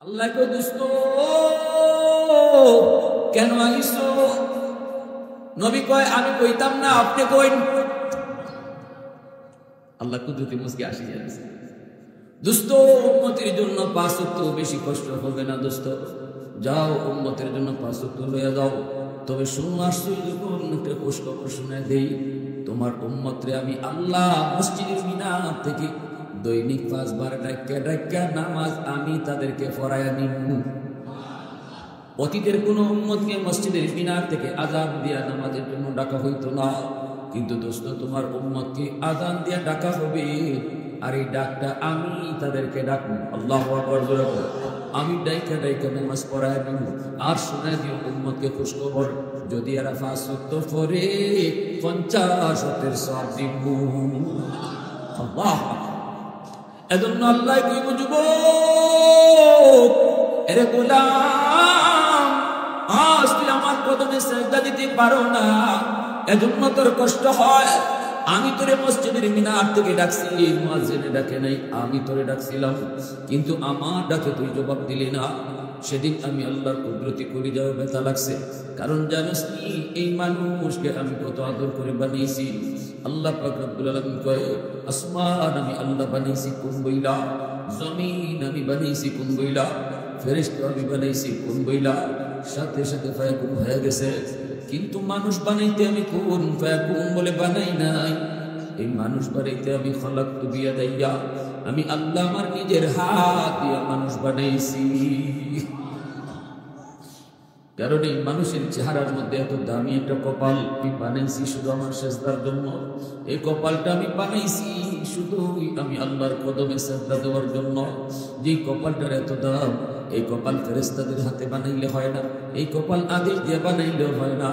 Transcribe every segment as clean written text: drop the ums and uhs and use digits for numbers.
আল্লাহ কো দোস্ত কেন আইছো? নবী কয় আমি কইতাম না, আপনি কইন। আল্লাহ কুদরতি মুসকে আসি যাচ্ছে। দোস্ত উম্মতের জন্য 5 ওয়াক্ত বেশি কষ্ট হবে না দোস্ত, যাও উম্মতের জন্য 5 ওয়াক্ত লইয়া যাও। তবে শুনো, আসছো যখন একটা খবর শুনে দেই, তোমার উম্মতরে আমি আল্লাহ মসজিদের মিনার থেকে দৈনিক 5 বার ডাক্কা নামাজ আমি তাদেরকে পড়ায়া নিব। অতীতের কোন উম্মতকে মসজিদের মিনার থেকে আযান দিয়া নামাজের জন্য ডাকা হইতো না, কিন্তু দোস্ত তোমার উম্মতকে আযান দিয়া ডাকা হবে। আর এই ডাকটা আমি তাদেরকে ডাকবো। আল্লাহু আকবার বলে আমি ডাইকা নামাজ পড়ায় নিব। আর শোনা দিও উম্মতকে খুশখবর, যদি এরা 5 ওয়াক্ত পড়ে 50 ওয়াক্তের সওয়াব দিব। আল্লাহ এজন্য আল্লাহ কইব, যুবক এরে গোলাম, আজ তুই আমার কদমে সিজদা দিতে পারো না, এজন্য তোর কষ্ট হয়। আমি তোরে মসজিদের মিনার থেকে ডাকছি, মুয়াজ্জিনে ডাকে নাই, আমি তোরে ডাকছিলাম, কিন্তু আমার ডাকে তুই জবাব দিলি না। সেদিন আমি আল্লাহর কুদরতি করে যাও ব্যথা লাগছে। কারণ জানিস নি এই মানুষকে আমি কত আদর করে বানিয়েছি। আল্লাহ পাক রব্বুল আলামিন কয়, আসমান আমি আল্লাহ বানিয়েছি কোন বইলা, জমিন আমি বানিয়েছি কোন বইলা, ফেরেশতা আমি বানাইছি কোন বইলা, সাথে সাথে ফায়াকুন হয়ে গেছে। কিন্তু মানুষ বানাইতে আমি কোন ফায়াকুন বলে বানাই নাই। এই মানুষ বানাইতে আমি খালাকতু বিয়াদাইয়া, আমি আল্লাহ আমার নিজের হাত দিয়ে মানুষ বানাইছি। কারণ এই মানুষের চেহারার মধ্যে এত দামি একটা কপাল আমি বানাইছি শুধু আমার সেজদার জন্য। এই কপালটা আমি বানাইছি শুধু আমি আল্লাহর কদমে সেজদা দেওয়ার জন্য। যে কপালটার এত দাম, এই কপাল ফেরেশতাদের হাতে বানাইলে হয় না, এই কপাল আদেশ দিয়ে বানাইলেও হয় না,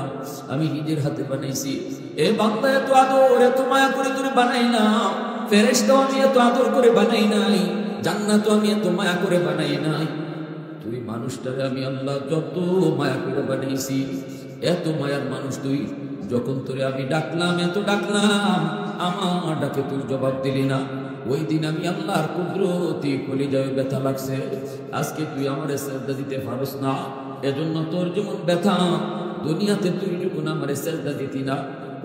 আমি নিজের হাতে বানাইছি। এ বান্দা এত আদর এত মায়া করে তোরে বানাই না, ফেরেশতাও আমি এত আদর করে বানাই নাই, জান্নাতও আমি এত মায়া করে বানাই নাই। তুই মানুষটারে আমি আল্লাহ যত মায়া করে বানাইছি, এত মায়ার মানুষ তুই। যখন তোরে আমি ডাকলাম, এত ডাকলাম, আমার ডাকে তুই জবাব দিলি না। ওই দিন আমি আল্লাহর কুদরতি কলিজায় ব্যথা লাগছে। আজকে তুই আমারে সেজদা দিতে পারস না, এজন্য তোর যেমন ব্যথা। দুনিয়াতে তুই যখন আমারে সেজদা দিতি না,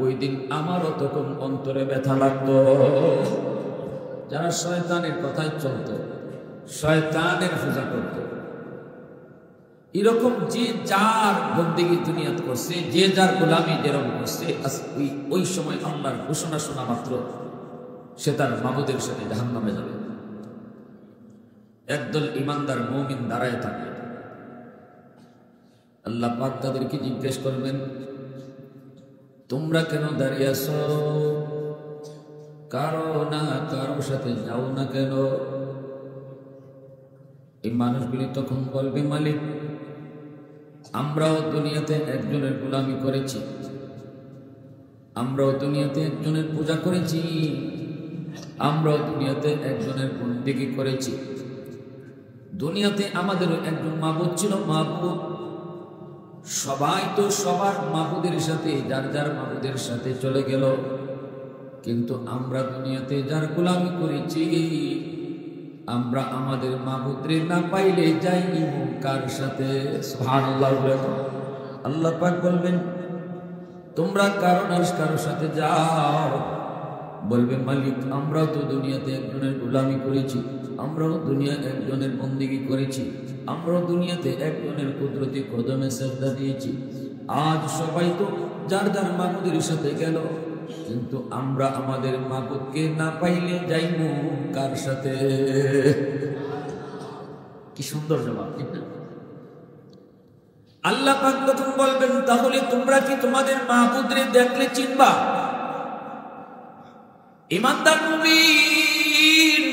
ওই দিন আমারও তখন অন্তরে ব্যথা লাগতো। যারা শয়তানের কথায় চলতো, শয়তানের পূজা করতো, এরকম যে যার বন্দেগী দুনিয়াতে করছে, যে যার গোলামি যেরকম করছে, ওই সময় আল্লাহর ঘোষণা শোনা মাত্র সে তার মাবুদের সাথে জাহান্নামে যাবে। একদল ইমানদার মুমিন দাঁড়ায় থাকে, আল্লাহ পাক তাদেরকে জিজ্ঞেস করবেন, তোমরা কেন দাঁড়িয়ে আছো? কারো না কারোর সাথে যাও না কেন? এই মানুষগুলি তখন বলবে, মালিক আমরাও দুনিয়াতে একজনের গোলামি করেছি, আমরাও দুনিয়াতে একজনের পূজা করেছি, আমরাও দুনিয়াতে একজনের বন্দেগী করেছি। দুনিয়াতে আমাদেরও একজন মাবুদ ছিল, মাবুদ। সবাই তো সবার মাবুদের সাথে, যার যার মাবুদের সাথে চলে গেল, কিন্তু আমরা দুনিয়াতে যার গোলামি করেছি, আমরা আমাদের মাবুদরে না পাইলে যাইনি কার সাথে? সুবহানাল্লাহ। আল্লাহ পাক বলবেন, তোমরা কারোর সাথে যাও। বলবে, মালিক আমরাও তো দুনিয়াতে একজনের গোলামি করেছি, আমরাও দুনিয়া একজনের বন্দেগী করেছি, আমরাও দুনিয়াতে একজনের কুদরতি কদমে সেজদা দিয়েছি। আজ সবাই তো যার যার মাবুদের সাথে গেল, কিন্তু আমরা আমাদের মাবুদকে না পাইলে যাইমু কার সাথে? কি সুন্দর জবাব, ঠিক না? আল্লাহ পাক তখন বলবেন, তাহলে তোমরা কি তোমাদের মাবুদরে দেখলে চিনবা? ঈমানদার মুমিন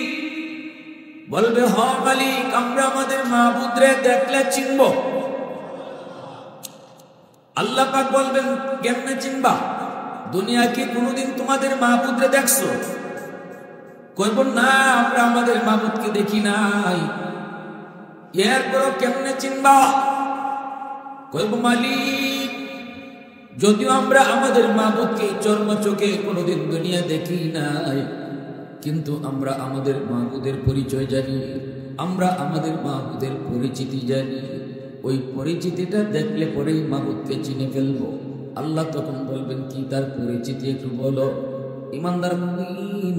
বলবে, হ মালিক আমরা আমাদের মাবুদরে দেখলে চিনব। আল্লাহ পাক বলবেন, কেমনে চিনবা? দুনিয়া কি কোনোদিন তোমাদের মাবুদরে দেখছো? কইব না, আমরা আমাদের মাবুদকে দেখি নাই। এরপর কেমনে চিনবা? কইব, মালিক যদিও আমরা আমাদের মাবুদকে চর্ম চোখে কোনোদিন দুনিয়া দেখি নাই, কিন্তু আমরা আমাদের মাবুদের পরিচয় জানি। আমরা আমাদের মাহবুদের পরিচিতি জানি, ওই পরিচিতিটা দেখলে পরেই মাহবুদকে চিনে ফেলবো। আল্লাহ তখন বলবেন কি তার পরিচিতি একটু বলো। ইমানদার মুমিন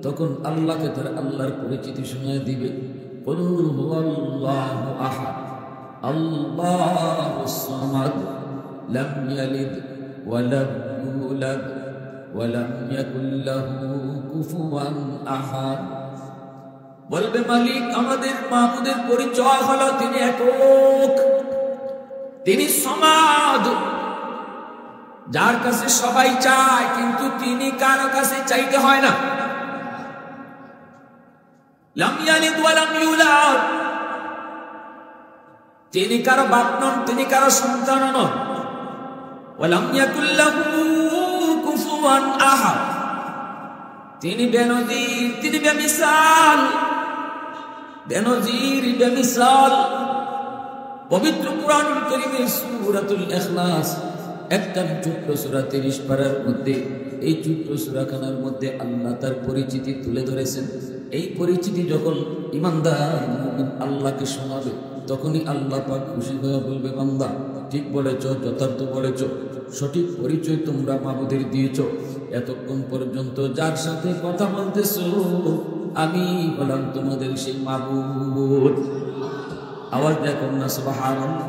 তখন আল্লাহকে তার আল্লাহর পরিচিতি শোনায় দিবে। কুল হুয়াল্লাহু আহাদ আল্লাহুস সামাদ লাম ইয়ালিদ ওয়া লাম ইউলাদ ওয়া লাম ইয়াকুল লাহু কুফুয়ান আহাদ। বলবে মালিক আমাদের মাহবুদের পরিচয় হলো তিনি একক, তিনি সমাদ, যার কাছে সবাই চায় কিন্তু তিনি কারো কাছে চাইতে হয় না। লাম ইয়ালিদ ওয়া লাম ইউলাদ, তিনি কারো বাপ নন, তিনি কারো সন্তান নন। ওয়া লাম ইয়াকুল লাহু কুফুয়ান আহাদ, তিনি বেনজির, তিনি বেমিসাল, বেনজির বেমিসাল। পবিত্র কুরআনুল কারীমের সূরাতুল ইখলাস একটা ছোট্ট সূরা 30 পারার মধ্যে, এই ছোট্ট সূরাখানার মধ্যে আল্লাহ তার পরিচিতি তুলে ধরেছেন। এই পরিচিতি যখন ইমানদার মুমিন আল্লাহকে শোনাবে তখনই আল্লাহ পাক খুশি হয়ে বলবে বান্দা ঠিক বলেছ, যথার্থ বলেছ, সঠিক পরিচয় তোমরা মাহবুদের দিয়েছ। এতক্ষণ পর্যন্ত যার সাথে কথা বলতেছো আমি বললাম তোমাদের সেই মাহবুদ। আওয়াজ দেখুন না সুবহানাল্লাহ।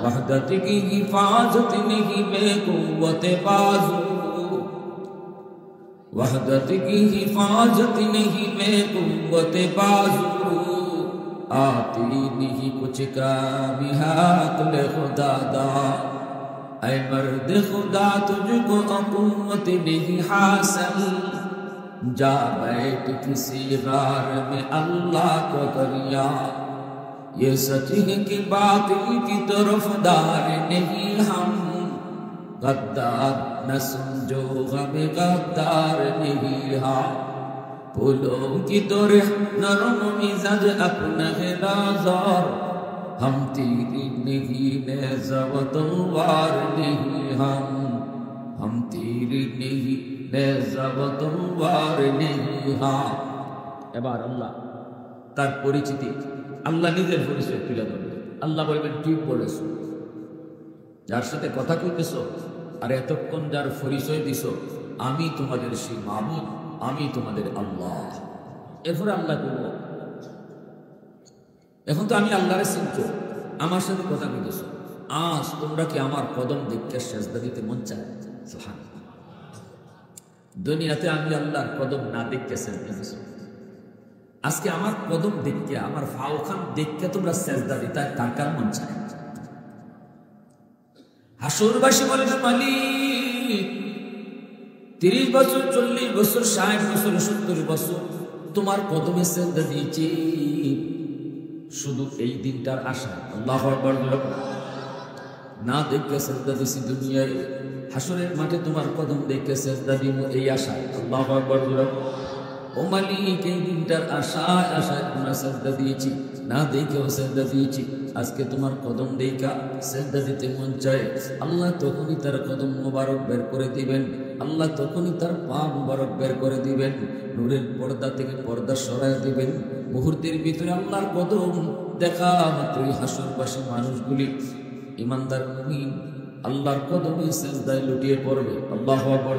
वहदत की हिफाजत नहीं बेकुव्वते बाजू, वहदत की हिफाजत नहीं बेकुव्वते बाजू, आती नहीं कुछ काम हाथ ले खुदा दा, ऐ मर्द खुदा तुझको अक़ुव्वत नहीं हासिल, जा बैठ किसी गार में अल्लाह को करिया, ये सच है कि बातिल की तरफदार नहीं हम, गद्दार न समझो हमें गद्दार नहीं हम, फूलों की तरह नरम मिजाज अपना है नाज़ार, हम तेरी नहीं नेज़ा व तलवार नहीं हम तेरी नहीं नेज़ा व तलवार नहीं हम। এবার আল্লাহ তার পরিচিতি, আল্লাহ নিজের পরিচয় তুলে ধরবে। আল্লাহ বলবেন ঠিক বলেছ, যার সাথে কথা কইতেছ আর এতক্ষণ যার পরিচয় দিছ আমি তোমাদের সেই মাবুদ, আমি তোমাদের আল্লাহ। এরপরে আল্লাহ বলব এখন তো আমি আল্লাহরে চিনছো, আমার সাথে কথা কইতেছ, আজ তোমরা কি আমার কদম দেখে সেজদা দিতে মন চায়? সুবহানাল্লাহ। দুনিয়াতে আমি আল্লাহর কদম না দেখতে সেজদা দিছ, আজকে আমার কদম দেখতে, আমার ফাওখান দেখতে তোমরা সেজদা দিতে কার কার মন চায়? হাসরবাসী বলেন মালিক 30 বছর 40 বছর 60 বছর 70 বছর তোমার কদমে সেজদা দিয়েছি শুধু এই দিনটার আশা। আল্লাহু আকবার। না দেখে সেজদা দিছি দুনিয়ায়, হাসরের মাঠে তোমার কদম দেখে সেজদা দিব এই আশায়। আল্লাহু আকবার। ও মালিক এই দিনটার আশায় আশায় আমরা সেজদা দিয়েছি, না দেখেও সেজদা দিয়েছি, আজকে তোমার কদম দেখা সেজদা দিতে মন চায়। আল্লাহ তখনই তার কদম মোবারক বের করে দিবেন, আল্লাহ তখনই তার পা মোবারক বের করে দিবেন, নূরের পর্দা থেকে পর্দা সরায় দিবেন। মুহূর্তের ভিতরে আল্লাহর কদম দেখা মাত্রই হাসরবাসী মানুষগুলি ইমানদার মুমিন আল্লাহর কদমে সেজদায় লুটিয়ে পড়বে। আল্লাহু আকবার।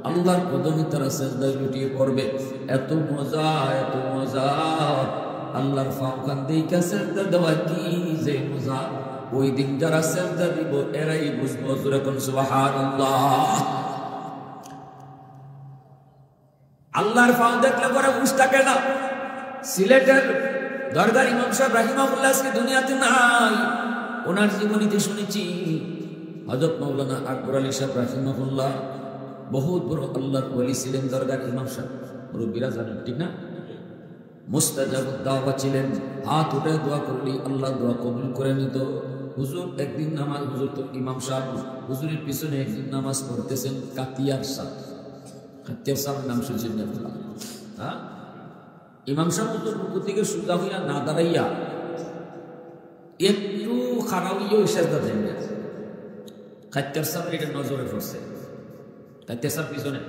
আল্লাহর কদমে তারা সেজদায় লুটিয়ে পড়বে। এত মজা, এত মজা, আল্লাহর ফাওখান দেখা সেজদা দেওয়া কি যে মজা। ওই দিন যারা সেজদা দিব এরাই বুঝবো। যখন সুবহানাল্লাহ। আল্লাহর ফাও দেখলে পরে বুঝ থাকে না। সিলেটের দরগার ইমাম সাহেব রাহিমাহুল্লাহ আজকে দুনিয়াতে নাই, ওনার জীবনীতে শুনেছি হযরত মাওলানা আকবর আলী সাহেব রাহিমাহুল্লাহ বহুত বড় আল্লাহর ওলি ছিলেন। দরগার ইমাম সাহেব মুরব্বিরা জানেন ঠিক না, মুস্তাজাবুদ দাওয়া ছিলেন। হাত উঠে দোয়া করলি আল্লাহ দোয়া কবুল করে নিত। হুজুর একদিন নামাজ, হুজুর তো ইমাম সাহেব, হুজুরের পিছনে একদিন নামাজ পড়তেছেন কাতিয়ার সাহেব। কাতিয়ার সাহেবের নাম শুনছেন না? হ্যাঁ, ইমাম সাহেব হুজুর রুকু থেকে সোজা হইয়া না দাঁড়াইয়া একটু খারাপ হইয়াও সেজদা দেন না। কাতিয়ার সাহেবের এটা নজরে পড়ছে। কাতিয়ার সাহেব পিছনে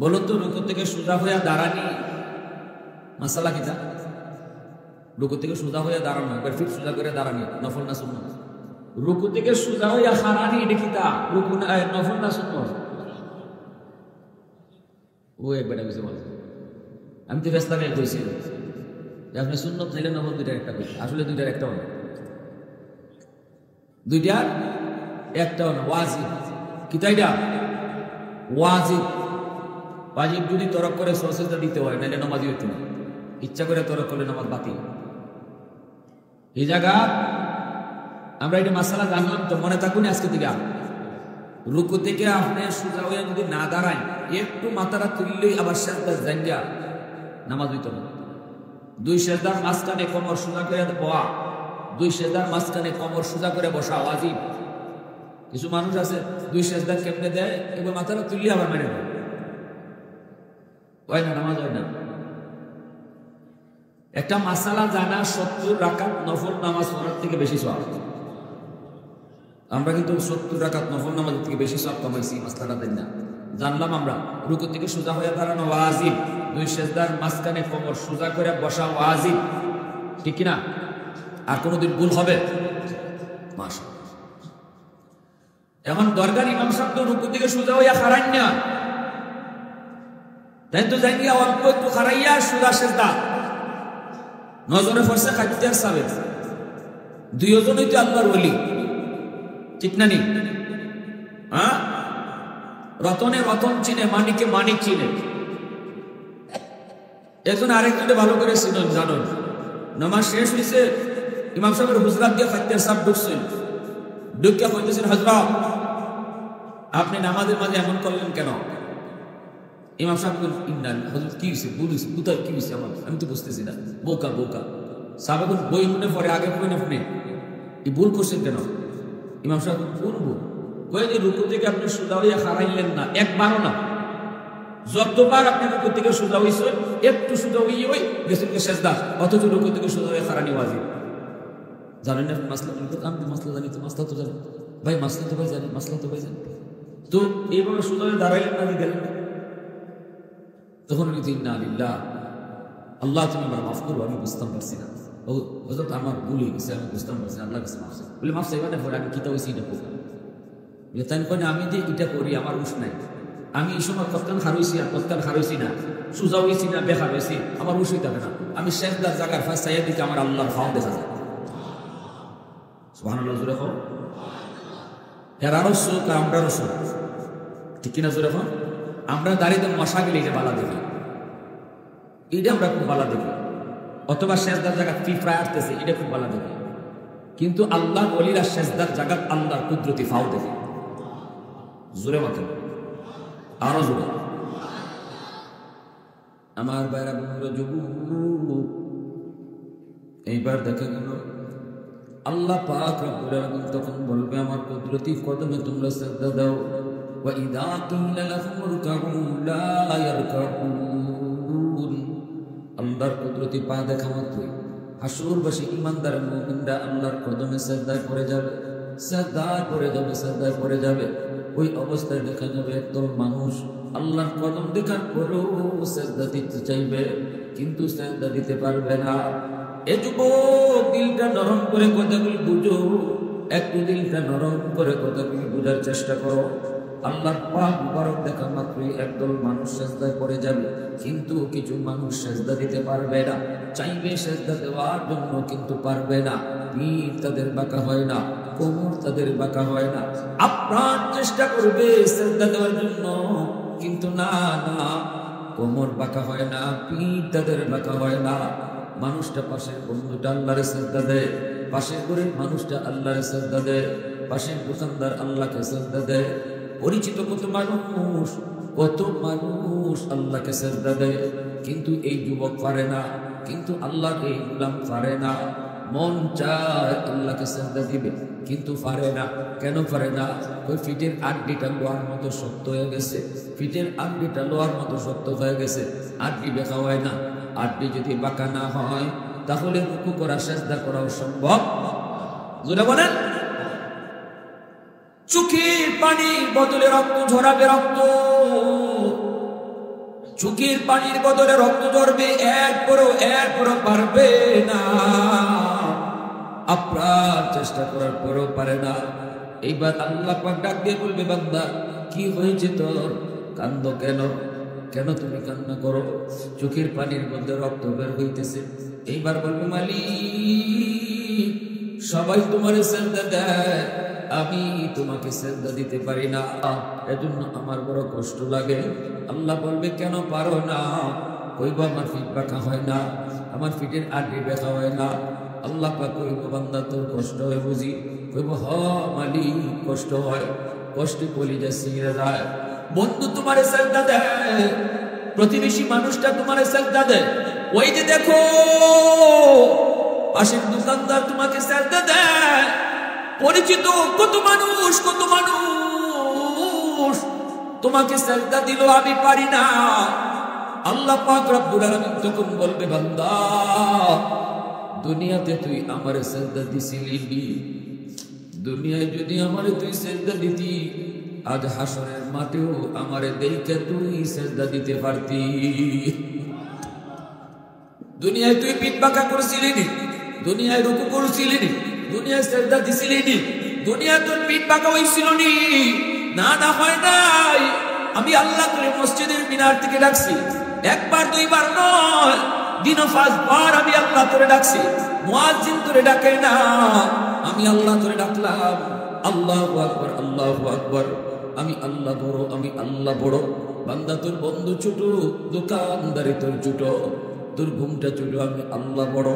বলুন তো রুকু থেকে সোজা হইয়া দাঁড়ানি মাসালা কিতা? রুকু থেকে সোজা হয়ে দাঁড়ানো, একবার ফিট সোজা করে দাঁড়ানি, নফল না সুন্নাত? রুকু থেকে সোজা হইয়া হারানি, এটা কি তা রুকু না নফল না সুন্নাত? ও একবার কিছু বলে, আমি তো ব্যস্ত হয়ে কইছি যে আপনি সুন্নত নিলে নফল দুইটার একটা কই, আসলে দুইটার একটাও না, দুইটার একটাও না। ওয়াজিব কি তাইটা? ওয়াজিব। ওয়াজিব যদি তরক করে সরসজদা দিতে হয়, নাহলে নামাজ হইতো না। ইচ্ছা করে তরক করলে নামাজ বাতিল। এই জায়গা আমরা এটা মাসালা জানলাম তো, মনে থাকুন আজকে থেকে। রুকু থেকে আপনি সোজা হয়ে যদি না দাঁড়ায়, একটু মাথাটা তুললেই আবার সেজদা জাঙ্গা, নামাজ হইতো না। দুই সেজদার মাঝখানে কোমর সোজা করে বসা, দুই সেজদার মাঝখানে কোমর সোজা করে বসা ওয়াজিব। কিছু মানুষ আছে দুই সেজদা কেমনে দেয়, এবার মাথাটা তুললে আবার মেরে দেয়, হয় না, নামাজ হয় না। একটা মাসালা জানা 70 রাকাত নফল নামাজ পড়ার থেকে বেশি সওয়াব। আমরা কিন্তু 70 রাকাত নফল নামাজের থেকে বেশি সওয়াব কামাইছি, মাসলাটা দেন না। জানলাম আমরা রুকু থেকে সোজা হয়ে দাঁড়ানো ওয়াজিব, দুই সেজদার মাঝখানে কোমর সোজা করে বসা ওয়াজিব, ঠিক কিনা? আর কোনোদিন ভুল হবে? মাশাআল্লাহ। এমন দরকার ইমাম সাহেব তো রুকু থেকে সোজা হইয়া খাড়ান না, তাই তো যাই গিয়া অল্প একটু খাড়াইয়া সোজা সেজদা, নজরে ফরসে খাদ্যার সাবেক, দুইজনই তো আল্লাহর ওলি, ঠিক না? নি হ্যাঁ, রতনে রতন চিনে, মানিকে মানিক চিনে, একজন আরেকজনে ভালো করে চিনেন, জানেন। নামাজ শেষ হয়েছে, ইমাম সাহেবের হুজরাত দিয়ে খাদ্যার সাহেব ঢুকছেন, ঢুকিয়া কইতেছেন, হযরত আপনি নামাজের মাঝে এমন করলেন কেন? ইমাম সাহেব বললেন, হযরত কি হয়েছে, ভুল হয়েছে, কোথায় কি হয়েছে আমার, আমি তো বুঝতেছি না, বোকা বোকা। সাহেব বই মনে পড়ে, আগে বই না শুনে, এই ভুল করছেন কেন? ইমাম সাহেব বলবো কয়ে যে রুকু থেকে আপনি সোজা হইয়া খাড়াইলেন না, একবারও না, যতবার আপনি রুকু থেকে সোজা হইছে, একটু সোজা হইয়ে ওই গেছেন সেজদা, অথচ রুকু থেকে সোজা হয়ে খাড়ানি ওয়াজিব। জানেন না মাসলা? আমি মাসলা জানি তো, মাসলা তো জানি ভাই, মাসলা তো ভাই জানি, মাসলা তো ভাই জানি, তো এইভাবে সোজা হয়ে দাঁড়াইলেন না, গেলেন না। তখন আমি দিন না লিল্লাহ, আল্লাহ তুমি আমার মাফ করবো, আমি বুঝতাম পারছি না, ও হযরত আমার ভুল হয়ে গেছে, আমি বুঝতাম পারছি না, আল্লাহ কাছে মাফ চাই। বলে মাফ চাইবা না, পরে আমি কিতা হয়েছি এটা করবো, তাই কয় আমি যে এটা করি আমার উস নাই, আমি এই সময় কতক্ষণ হারইছি আর কতক্ষণ হারইছি না, সোজা হয়েছি না বেখা হয়েছি, আমার উসই থাকে না। আমি সেজদার জায়গার ফার্স্ট চাইয়া দিকে আমার আল্লাহর ভাব দেখা যায়। সুবহানাল্লাহ, জোরে কও। হেরারও সুখ আর আমরারও সুখ, ঠিক কিনা? জোরে কও। আমরা দাঁড়িয়ে মশা গেলে এটা বালা দেখি, এটা আমরা খুব বালা দেখি, অথবা সেজদার জায়গা পিঁপড়া আসতেছে, এটা খুব বালা দেখি। কিন্তু আল্লাহ ওলিরা সেজদার জায়গা আল্লাহর কুদরতি ফাও দেখে। জোরে মাথা, আরো জোরে। আমার বাইরা বন্ধুরা, যুবক, এইবার দেখা গেল আল্লাহ পাক রব্বুল আলামিন তখন বলবে, আমার কুদরতি কদমে তোমরা সিজদা দাও। ওয়া ইযা কিলা লাহুম ইরকাউ লা ইয়ারকাউন। আল্লাহর কুদরতি পা দেখা মাত্রই হাসরবাসী ঈমানদার মুমিনরা আল্লাহর কদমে সিজদায় পড়ে যাবে, সিজদায় পড়ে যাবে, সিজদায় পড়ে যাবে। ওই অবস্থায় দেখা যাবে একদল মানুষ আল্লাহর কদম দেখার পরেও সিজদা দিতে চাইবে, কিন্তু সিজদা দিতে পারবে না। এ যুবক, দিলটা নরম করে কথাগুলি বুঝো, একটু দিলটা নরম করে কথাগুলি বোঝার চেষ্টা করো। আল্লাহর পাক মুবারক দেখা মাত্রই একদল মানুষ সিজদায় পড়ে যাবে, কিন্তু কিছু মানুষ সিজদা দিতে পারবে না, চাইবে সিজদা দেওয়ার জন্য কিন্তু পারবে না। পিঠ তাদের বাঁকা হয় না, কোমর তাদের বাঁকা হয় না, আপ্রাণ চেষ্টা করবে সিজদা দেওয়ার জন্য, কিন্তু না না, কোমর বাঁকা হয় না, পিঠ তাদের বাঁকা হয় না। মানুষটা পাশের বন্ধুটা আল্লাহরে সিজদা দেয়, পাশের ঘরের মানুষটা আল্লাহরে সিজদা দেয়, পাশের দোকানদার আল্লাহকে সিজদা দেয়, পরিচিত কত মানুষ আল্লাহকে সিজদা দেয়, কিন্তু এই যুবক পারে না, কিন্তু আল্লাহকে এই গোলাম পারে না। মন চায় আল্লাহকে সিজদা দিবে, কিন্তু পারে না। কেন পারে না? ওই ফিটের আড্ডিটা লোহার মতো শক্ত হয়ে গেছে, ফিটের আড্ডিটা লোহার মতো শক্ত হয়ে গেছে, আড্ডি বেঁকা হয় না। আড্ডি যদি বাঁকা না হয়, তাহলে রুকু করা, সিজদা করাও সম্ভব। জোরে বলেন। চোখের পানি বদলে রক্ত ঝরাবে, রক্ত চোখের পানির বদলে রক্ত ঝরবে, এরপরও পারবে না, আপ্রাণ চেষ্টা করার পরও পারে না। এইবার আল্লাহ পাক ডাক দিয়ে বলবে, বান্দা কি হয়েছে তোর, কান্দ কেন, কেন তুমি কান্না করো? চোখের পানির মধ্যে রক্ত বের হইতেছে। এইবার বলবে, মালিক সবাই তোমার সেজদা দেয়, আমি তোমাকে সেজদা দিতে পারি না, এজন্য আমার বড় কষ্ট লাগে। আল্লাহ বলবে, কেন পারো না? কইব, আমার ফিট বাঁকা হয় না, আমার ফিটের আড্ডি ব্যথা হয় না। আল্লাহ পাক কইব, বান্দা তোর কষ্ট হয় বুঝি? কইব, হ মালিক কষ্ট হয়, কষ্টে কলিজা ছিঁড়ে যায়। বন্ধু তোমারে সেজদা দেয়, প্রতিবেশী মানুষটা তোমারে সেজদা দেয়, ওই যে দেখো পাশের দোকানদার তোমাকে সেজদা দেয়, পরিচিত কত মানুষ তোমাকে সেজদা দিল, আমি পারি না। আল্লাহ পাক রব্বুল আলামিন তখন বলবে, বান্দা দুনিয়াতে তুই আমারে সেজদা দিছিলি, দুনিয়ায় যদি আমারে তুই সেজদা দিতি, আজ হাসরের মাঠেও আমারে দেখে তুই সেজদা দিতে পারতি। দুনিয়ায় তুই পিঠ বাঁকা করছিলি নি, দুনিয়ায় রুকু করছিলি নি, দুনিয়ায় সেজদা দিছিলি নি, দুনিয়া তোর পিঠ বাঁকা হইছিল নি? না না, হয় নাই। আমি আল্লাহ করে মসজিদের মিনার থেকে ডাকছি, একবার দুইবার নয়, দিনও 5 বার আমি আল্লাহ করে ডাকছি। মুয়াজ্জিন তোরে ডাকে না, আমি আল্লাহ তোরে ডাকলাম। আল্লাহু আকবার, আল্লাহু আকবার। আমি আল্লাহ বড়, আমি আল্লাহ বড়। বান্দা তোর বন্ধু ছোট, দোকানদারি তোর ছোট, তোর ঘুমটা ছোট, আমি আল্লাহ বড়,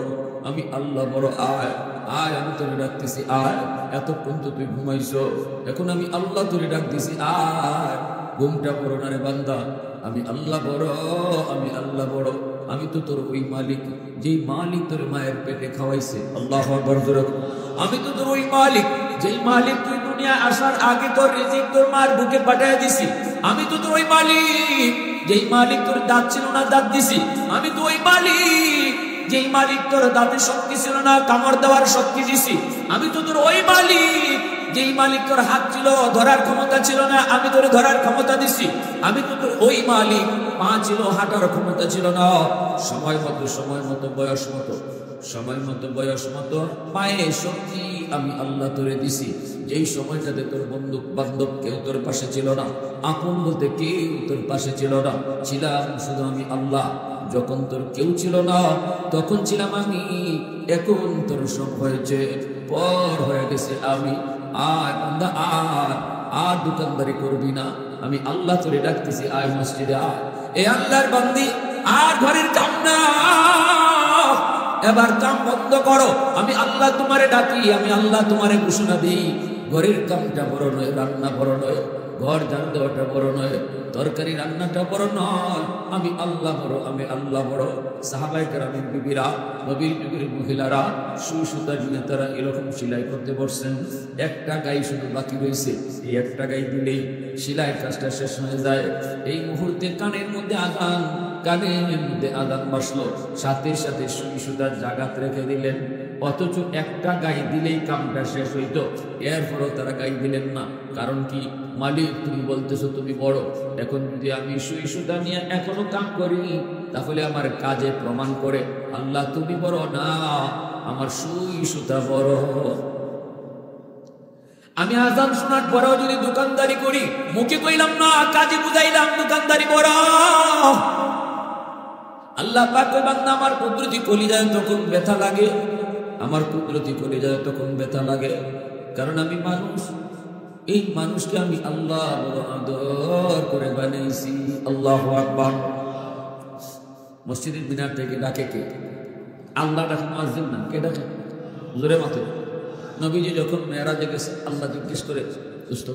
আমি আল্লাহ বড়। আয় আয়, আমি তোরে ডাকতেছি, আয়। এতক্ষণ তো তুই ঘুমাইছো, এখন আমি আল্লাহ তোরে ডাকতেছি, আয়। ঘুমটা বড় না রে বান্দা, আমি আল্লাহ বড়, আমি আল্লাহ বড়। আমি তো তোর ওই মালিক, যেই মালিক তোর মায়ের পেটে খাওয়াইছে। আল্লাহু আকবার। আমি তো তোর ওই মালিক, যেই মালিক তুই দুনিয়া আসার আগে তোর রিজিক তোর মার বুকে পাঠিয়ে দিছি। আমি তো তোর ওই মালিক, যেই মালিক তোর দাঁত ছিল না দাঁত দিছি। আমি তো ওই মালিক, যেই মালিক তোর দাঁতে শক্তি ছিল না কামড় দেওয়ার শক্তি দিছি। আমি তো তোর ওই মালিক, যেই মালিক তোর হাত ছিল ধরার ক্ষমতা ছিল না, আমি তোর ধরার ক্ষমতা দিছি। আমি তো তোর ওই মালিক, পা ছিল হাঁটার ক্ষমতা ছিল না, সময় মতো বয়স মতো পায়ে শক্তি আমি আল্লাহ তোরে দিছি। যেই সময়টাতে তোর বন্ধু বান্ধব কেউ তোর পাশে ছিল না, আপন বলতে কেউ তোর পাশে ছিল না, ছিলাম শুধু আমি আল্লাহ। যখন তোর কেউ ছিল না তখন ছিলাম আমি, এখন তোর সব হয়েছে, পর হয়ে গেছে আমি। আর বান্দা আর দোকানদারি করবি না, আমি আল্লাহ তোরে ডাকতেছি, আয় মসজিদে আয়। এ আল্লাহর বান্দি, আর ঘরের কাম না, এবার কাম বন্ধ করো। আমি আল্লাহ তোমারে ডাকি, আমি আল্লাহ তোমারে ঘোষণা দিই, ঘরের কামটা বড় নয়, রান্না বড় নয়, ঘর ঝাড়ু দেওয়াটা বড় নয়, তরকারি রান্নাটা বড় নয়, আমি আল্লাহ বড়, আমি আল্লাহ বড়। সাহাবায়ে কেরামের বিবিরা, নবীর যুগের মহিলারা সুতা নিয়ে তারা এরকম সেলাই করতে বসছেন। একটা গাই শুধু বাকি রয়েছে, এই একটা গাই দিলেই সেলাইয়ের কাজটা শেষ হয়ে যায়। এই মুহূর্তে কানের মধ্যে আদান বাসলো, সাথে সাথে সুতার জাগাত রেখে দিলেন। অথচ একটা গাই দিলেই কামটা শেষ হইতো, এরপরও তারা গাই দিলেন না। কারণ কি? মালিক তুমি বলতেছো তুমি বড়, এখন যদি আমি সুতা নিয়ে এখনো কাম করি তাহলে আমার কাজে প্রমাণ করে আল্লাহ তুমি বড় না, আমার সুতা বড়। আমি আজান শোনার পরেও যদি দোকানদারি করি, মুখে কইলাম না, কাজে বুঝাইলাম দোকানদারি বড়। আল্লাহ পাক কই, বান্দা আমার কুদরতি কলিজায় তখন ব্যথা লাগে, আমার কুদরতি কলিজায় তখন ব্যথা লাগে, কারণ আমি মানুষ। এই মানুষকে আমি আল্লাহ বড় আদর করে বানাইছি। আল্লাহু আকবার। মসজিদের মিনার থেকে ডাকে কে? আল্লাহ ডাকে, মুয়াজ্জিন না। কে ডাকে? জোরে মাতে। নবীজি যখন মেরাজে গেছে, আল্লাহ জিজ্ঞেস করে, দোস্ত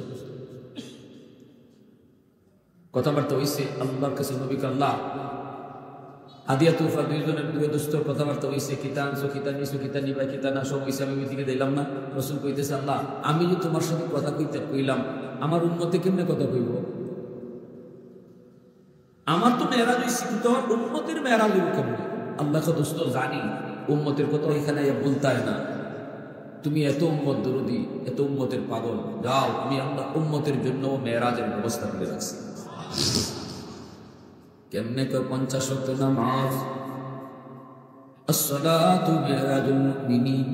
কথাবার্তা হইছে আল্লাহর কাছে, নবীকে আল্লাহ হাদিয়া তুফা দুইজনের দুই দোস্তর কথাবার্তা হইছে, কিতা আনছো, কিতা নিছো, কিতা নিবা, কিতা না, সব হইছে, আমি ওইদিকে দিলাম না। রাসূল কইতেছে, আল্লাহ আমি যে তোমার সাথে কথা কইলাম, আমার উম্মতে কেমনে কথা কইব? আমার তো মেরাজ হইছে, কিন্তু আমার উম্মতের মেরাজ হইব কেমনে? আল্লাহ কো, দোস্ত জানি উম্মতের কথা এখানে বলতে হয় না, তুমি এত উম্মত দরদি, এত উম্মতের পাগল, যাও আমি আল্লাহ উম্মতের জন্য মেরাজের ব্যবস্থা করে রাখছি। কেমনে কয় 50 ওয়াক্ত নামাজ। আসসালাতু মিরাজুল মুমিনিন,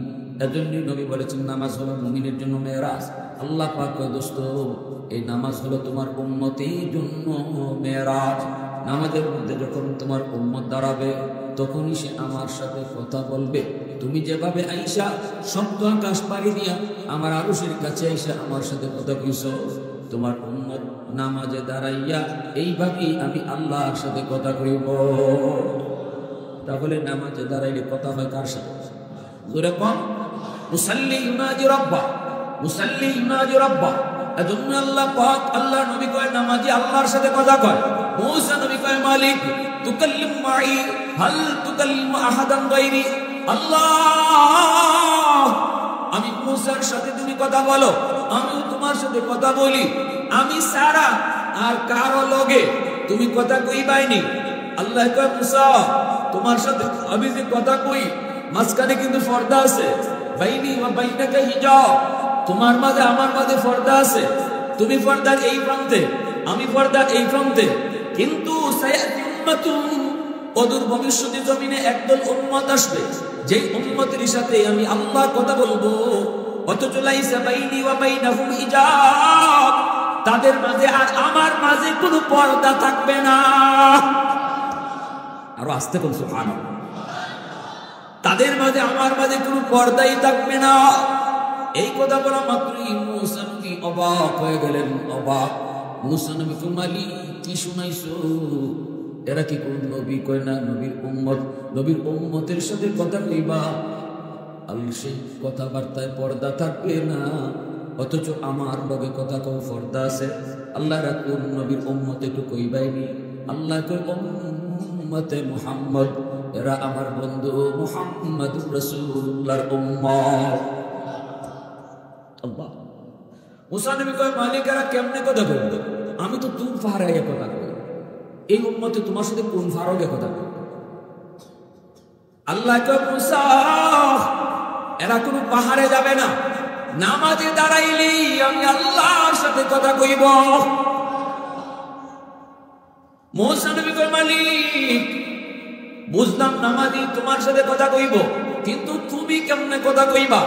এজন্য নবী বলেছেন নামাজ হলো মুমিনের জন্য মেরাজ। আল্লাহ পাক কয় দোস্ত এই নামাজ হলো তোমার উম্মতের জন্য মেরাজ। নামাজের মধ্যে যখন তোমার উম্মত দাঁড়াবে তখনই সে আমার সাথে কথা বলবে। তুমি যেভাবে আইসা সপ্ত আকাশ পাড়ি দিয়া আমার আরশের কাছে আইসা আমার সাথে কথা কইছো, তোমার উম্মত নামাজে দাঁড়াইয়া এইভাবেই আমি আল্লাহর সাথে কথা কইব। তাহলে নামাজে দাঁড়াইলে কথা হয় কার সাথে? জোরে কম। মুসাল্লি ইউনাজি রাব্বা, মুসাল্লি ইউনাজি রাব্বা। এজন্য আল্লাহ পাক, আল্লাহ নবী কয় নামাজি আল্লাহর সাথে কথা কয়। মুসা নবী কয় মালিক তুকাল্লিম মাই হাল তুকাল্লিম আহাদান গায়রি। আল্লাহ আমি মুসার সাথে তুমি কথা বলো, আমিও তোমার সাথে কথা বলি, আমি সারা আর কারো লগে তুমি কথা কইবাইনি। আল্লাহ কয় মুসা তোমার সাথে আমি যে কথা কই মাঝখানে কিন্তু পর্দা আছে, বাইনি ওয়া বাইনাকা হিজাব, তোমার মাঝে আমার মাঝে পর্দা আছে। তুমি পর্দার এই প্রান্তে, আমি পর্দার এই প্রান্তে। কিন্তু সায়াতি উম্মাতুন, অদূর ভবিষ্যতে জমিনে একদল উম্মত আসবে যেই উম্মতের সাথে আমি আল্লাহ কথা বলবো, অথচ লাইসা বাইনি ওয়া বাইনাহুম হিজাব, তাদের মাঝে আর আমার মাঝে কোনো পর্দা থাকবে না। আরো আস্তে কোন সুবহানাল্লাহ। তাদের মাঝে আমার মাঝে কোনো পর্দাই থাকবে না। এই কথা বলা মাত্রই মুসা নবী অবাক হয়ে গেলেন, অবাক। মুসা নবী মালিক কি শুনাইছো? এরা কি কোন নবী? কয় না, নবীর উম্মত, নবীর উম্মতের সাথে কথা কইবা, আর সেই কথাবার্তায় পর্দা থাকবে না, অথচ আমার লগে কথা কও পর্দা আছে। আল্লাহ রাখুন নবীর উম্মত একটু কইবাইনি। আল্লাহ কই উম্মতে মুহাম্মদ, এরা আমার বন্ধু মুহাম্মদুর রাসূলুল্লাহর উম্মত। আল্লাহ। মুসা নবী কয় মালিক এরা কেমনে কথা কইবে? আমি তো তুর পাহাড়ে কথা কই, এই উম্মতে তোমার সাথে কোন ফারগে কথা কই? আল্লাহ কয় মুসা এরা কোনো পাহাড়ে যাবে না, নামাজে দাঁড়াইলি আমি আল্লাহর সাথে কথা কইব। মুসা নবী কয় মালিক বুঝলাম নামাজি তোমার সাথে কথা কইব, কিন্তু তুমি কেমনে কথা কইবা?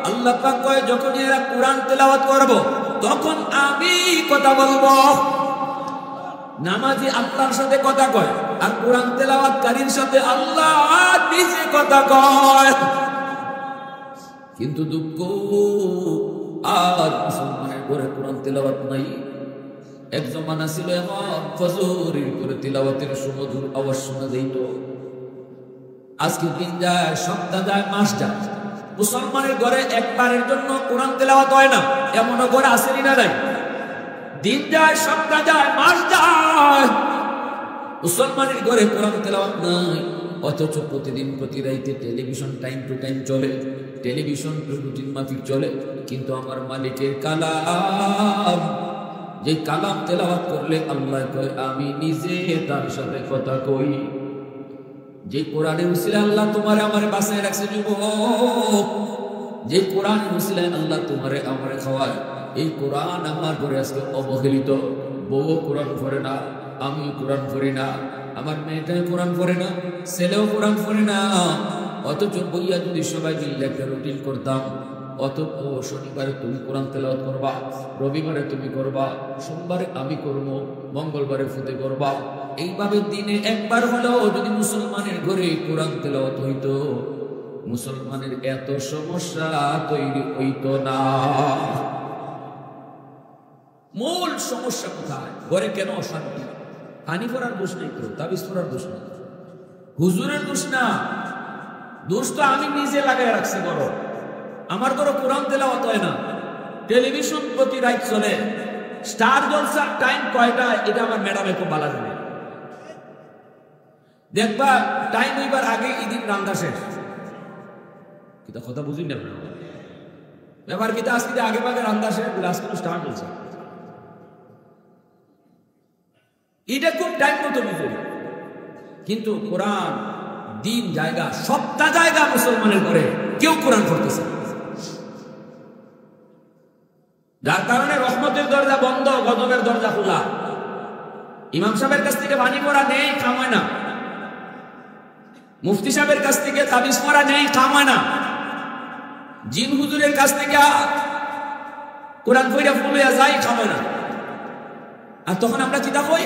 আল্লাহ পাক কয় যখন এরা কোরআন তেলাওয়াত করব তখন আমি কথা বলবো। নামাজি আল্লাহর সাথে কথা কয়, আর কোরআন তেলাওয়াতকারীর সাথে আল্লাহ নিজে কথা কয়। কিন্তু দুঃখ, আজ মুসলমানের ঘরে কোরআন তেলাওয়াত নাই। এক জমানা ছিল এমন ফজরের করে তেলাওয়াতের সুমধুর আওয়াজ শোনা যাইত। আজকে দিন যায়, সপ্তাহ যায়, মাস যায়, মুসলমানের ঘরে একবারের জন্য কোরআন তেলাওয়াত হয় না, এমনও ঘরে আসেনি না নাই? দিন যায়, সপ্তাহ যায়, মাস যায়, মুসলমানের ঘরে কোরআন তেলাওয়াত নাই। অথচ প্রতিদিন প্রতি রাইতে টেলিভিশন টাইম টু টাইম চলে, টেলিভিশন রুটিন মাফিক চলে, কিন্তু আমার মালিকের কালাম, যে কালাম তেলাওয়াত করলে আল্লাহ কয় আমি নিজে তার সাথে কথা কই। যে কোরআনের উসিলায় আল্লাহ তোমারে আমারে বাঁচায় রাখছে যুবক, যে কোরআনের উসিলায় আল্লাহ তোমারে আমারে খাওয়ায়, এই কোরআন আমার ঘরে আজকে অবহেলিত। বউ কোরআন পড়ে না, আমিও কোরআন পড়ি না, আমার মেয়েটাও কোরআন পড়ে না, ছেলেও কোরআন পড়ে না। অথচ বইয়া যদি সবাই মিলে একটা রুটিন করতাম, অথচ শনিবারে তুমি কোরআন তেলাওয়াত করবা, রবিবারে তুমি করবা, সোমবারে আমি করব, মঙ্গলবারে ফুতে করবা, এইভাবে দিনে একবার হলেও যদি মুসলমানের ঘরে কোরআন তেলাওয়াত হইতো, মুসলমানের এত সমস্যা তৈরি হইতো না। মূল সমস্যা কোথায়? ঘরে কেন অশান্তি? পানি পড়ার দোষ নেই, তো তাবিজ পড়ার দোষ না, হুজুরের দোষ না, দোষ তো আমি নিজে লাগাই রাখছি। ঘর আমার ঘরে কোরআন তেলাওয়াত হয় না, টেলিভিশন প্রতি রাত চলে, স্টার জলসার টাইম কয়টা এটা আমার ম্যাডামে খুব ভালো জানে। দেখবা টাইম হইবার আগে ঈদিন রান্না শেষ। কিতা কথা বুঝি না ব্যাপার, কিতা আজকে আগে ভাগে রান্না শেষ, আজকে স্টার জলসা, এটা খুব টাইম মতো বুঝে। কিন্তু কোরআন দিন জায়গা, সপ্তাহ জায়গা মুসলমানের ঘরে কেউ কোরআন পড়তেছে, যার কারণে রহমতের দরজা বন্ধ, গজবের দরজা খোলা। ইমাম সাহেবের কাছ থেকে পানি পড়া নেই, কাম হয় না। মুফতি সাহেবের কাছ থেকে তাবিজ পড়া নেই, কাম হয় না। জিন হুজুরের কাছ থেকে কোরআন পড়া ফুল হইয়া যায়, কাম হয় না। আর তখন আমরা চিন্তা করি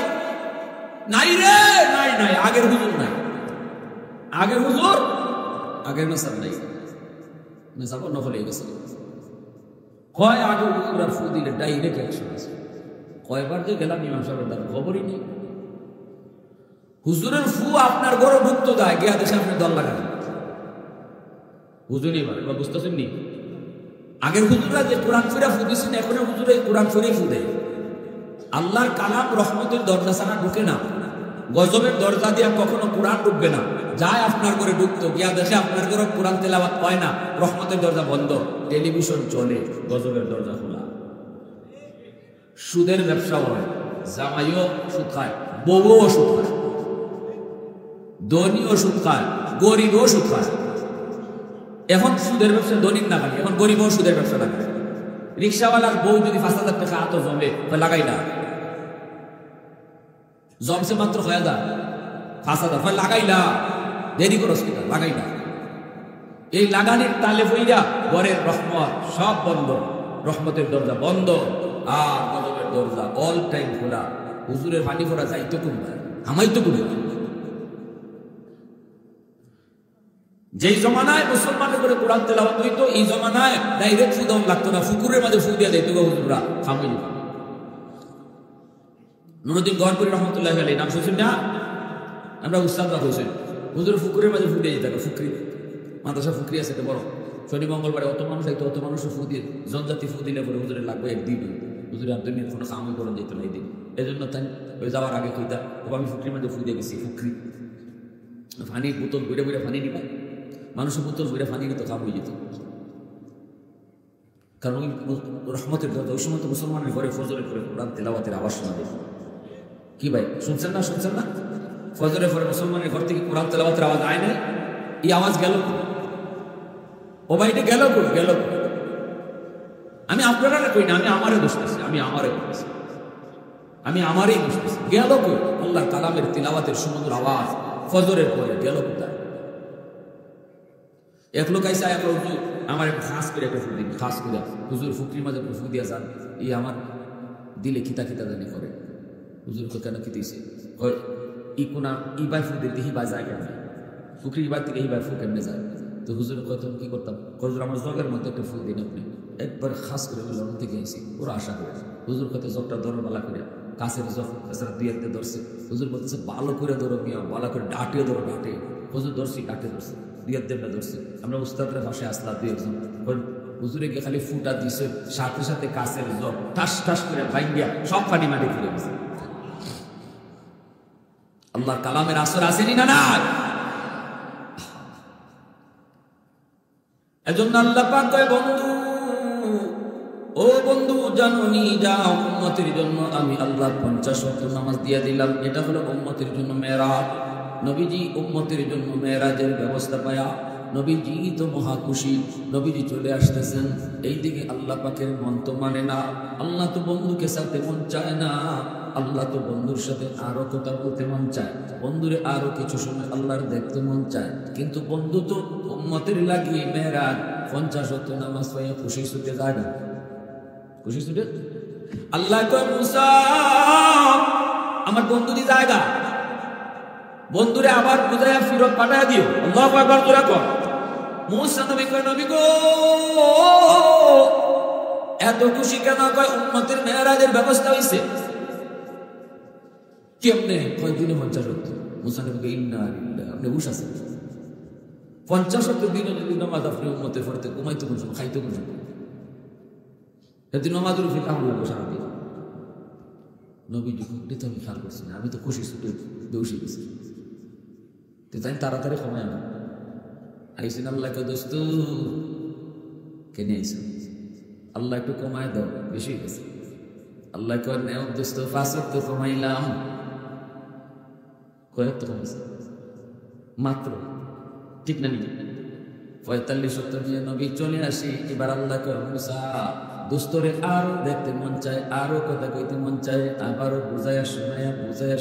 নাই রে, নাই নাই, আগের হুজুর নাই, আগের হুজুর, আগের মেসাব নাই, মেসাব নকল হয়ে গেছে। কয় আগের হুজুর আর ফু দিলে ডাইরেক্ট অ্যাকশন আছে। কয়বার যে গেলাম ইমাম সাহেবের তার খবরই নেই। হুজুরের ফু আপনার ঘরে ঢুকতো যায়, গিয়া দেশে আপনি দল লাগান হুজুর এবার এবার বুঝতেছেন নি। আগের হুজুরা যে কোরআন ফিরা ফু দিচ্ছেন, এখন হুজুরে কোরআন ফিরে ফু দেয়। আল্লাহর কালাম রহমতের দরজা ছাড়া ঢুকে না, গজবের দরজা দিয়ে কখনো কোরআন ঢুকবে না। যায় আপনার ঘরে ঢুকতো, গিয়া দেখে আপনার ঘরে কোরআন তেলাওয়াত হয় না, রহমতের দরজা বন্ধ, টেলিভিশন চলে, গজবের দরজা খোলা। সুদের ব্যবসা হয়, জামাইও সুদ খায়, বউও সুদ খায়, ধনীও সুদ খায়, গরিবও সুদ খায়। এখন সুদের ব্যবসা ধনীর না খালি, এখন গরিবও সুদের ব্যবসা লাগায়। রিক্সাওয়ালার বউ যদি 5,000 টাকা হাত জমে, লাগাই না, জমছে মাত্র 5,000, লাগাই না, দেরি করস কিনা, লাগাই না। এই লাগানির তালে বইয়া ঘরের রহমত সব বন্ধ, রহমতের দরজা বন্ধ, আর গজবের দরজা অল টাইম খোলা। হুজুরের পানি ফোড়া যাইতো কোনটা, আমাইতো কোন। যেই জমানায় মুসলমানের করে কোরআন তেলাওয়াত হইতো, এই জমানায় ডাইরেক্ট ফু দাম লাগতো না, ফুকুরের মাঝে ফু দিয়া দিত হুজুররা, খামাই দিত। নুরুদ্দিন গহরপুরি রহমতুল্লাহ আলাইহি নাম শুনছেন না? আমরা উস্তাদরা হয়েছেন, হুজুর ফুকুরের মাঝে ফু দিয়ে যেত, ফুকরি মাদ্রাসা ফুকরি আছে বড়, শনি মঙ্গলবারে অত মানুষ আইতো, অত মানুষও ফু দিয়ে জনজাতি ফু দিলে পরে হুজুরের লাগবে একদিন, হুজুরের একদিন কোনো কামই করা যেত না এই দিন। এই জন্য তাই ওই যাওয়ার আগে কইতা, আমি ফুকরির মাঝে ফু দিয়ে গেছি, ফুকরি পানির বোতল বইরে বইরে পানি নিবা, মানুষের বোতল বইরে পানি নিত, কাম হয়ে যেত। কারণ ওই রহমতের দরজা, ওই সময় তো মুসলমানের ঘরে ফজরের পরে কোরআন তেলাওয়াতের আওয়াজ শোনা যায়। কি ভাই শুনছেন না, শুনছেন না? ফজরের পরে মুসলমানের ঘর থেকে কোরআন তেলাওয়াতের আওয়াজ আয় নাই, এই আওয়াজ গেল, ও ভাইটা গেল গেল। আমি আপনারা কই না, আমি আমারে দোষতেছি, আমি আমারে বলতেছি, আমি আমারই দোষতেছি। গেল কই আল্লাহ কালামের তিলাওয়াতের সুমধুর আওয়াজ ফজরের পরে গেল কোথায়? এক লোক আইসা এক লোক আমার একটা খাস করে একটা ফু দিন, খাস করে হুজুর ফুকরির মাঝে ফু দিয়া যান, এই আমার দিলে খিতা খিতা জানি করে। হুজুর তো কেন খিতেছে, ই কোনা ইবার ফু দিতে হিবা যায় কেন, ফুকরি ইবার থেকে হিবার ফু কেমনে যায়? তো হুজুর কত কি করতাম, হুজুর আমার জগের মধ্যে একটা ফু দিন আপনি, একবার খাস করে লন্ডন থেকে এসেছি, ওরা আশা করে হুজুর কত জগটা ধরো বালা করে, কাছের জগ তাছাড়া দুই একটা ধরছে, হুজুর বলতেছে ভালো করে ধরো মিয়া, ভালো করে ডাটে ধরো, ডাটে হুজুর ধরছি, ডাটে ধরছে, দুই একটা ধরছে। আমরা উস্তাদের পাশে আসলাম, দুই একজন হুজুরে গিয়ে খালি ফুটা দিছে, সাথে সাথে কাছের জগ ঠাস ঠাস করে ভাঙ্গিয়া সব পানি মাটি ফিরে গেছে। আল্লাহর কালামের আসর আসেনি না না? এজন্য আল্লাহ পাক কয়, বন্ধু ও বন্ধু জানুনি যাও, উম্মতের জন্য আমি আল্লাহ 50 ওয়াক্ত নামাজ দিয়ে দিলাম। এটা হলো উম্মতের জন্য মেরাজ। নবীজি উম্মতের জন্য মেরাজের ব্যবস্থা পায়া নবীজি তো মহা খুশি, নবীজি চলে আসতেছেন। এইদিকে আল্লাহ পাকের মন তো মানে না, আল্লাহ তো বন্ধুকে সাথে মন চায় না, আল্লাহ তো বন্ধুর সাথে আরো কথা বলতে মন চায়, বন্ধুরে আরো কিছু সময় আল্লাহর দেখতে মন চায়। কিন্তু বন্ধু তো উম্মতের লাগিয়ে মেরাজ 50 ওয়াক্ত নামাজ পাইয়া খুশি ছুটে যায় না, খুশি ছুটে। আল্লাহ কয় মুসা আমার বন্ধু দি জায়গা, বন্ধুরে আবার বুঝাইয়া ফিরত পাঠাইয়া দিও। আল্লাহু আকবার জোরে কর। মুসা নবী কয়, নবী গো এত খুশি কেন? কয় উম্মতের মেরাজের ব্যবস্থা হইছে। কেমনে? কয় দিনে 50 ওয়াক্ত। মুসা নবী কয় ইন্না লিল্লাহি, আপনি হুশ আছেন? 50 ওয়াক্ত দিনে যদি নামাজ আপনি উম্মতের পড়তে, ঘুমাইতে কোন সময়, খাইতে কোন সময়? এদিন নামাজের উপরে কাম লাগবে সারাদিন। নবীজি তো আমি খেয়াল করছি না, আমি তো খুশি ছুটে বেউসে গেছি। তো তাই তাড়াতাড়ি কমায় আনা আইসেন। আল্লাহকে দোস্ত কেনে আইসেন, আল্লাহ একটু কমায় দাও, বেশি হয়ে গেছে। আল্লাহ কয় নেও দোস্ত 5 ওয়াক্ত কমাইলাম। কয়েক তো কমাইছে মাত্র, ঠিক না? 45-70 নিয়ে নবী চলে আসি। এবার আল্লাহ কয় মুসা দোস্তরে আরো দেখতে মন চায়, আরো কথা কইতে মন চায়, আবারও বুঝাইয়া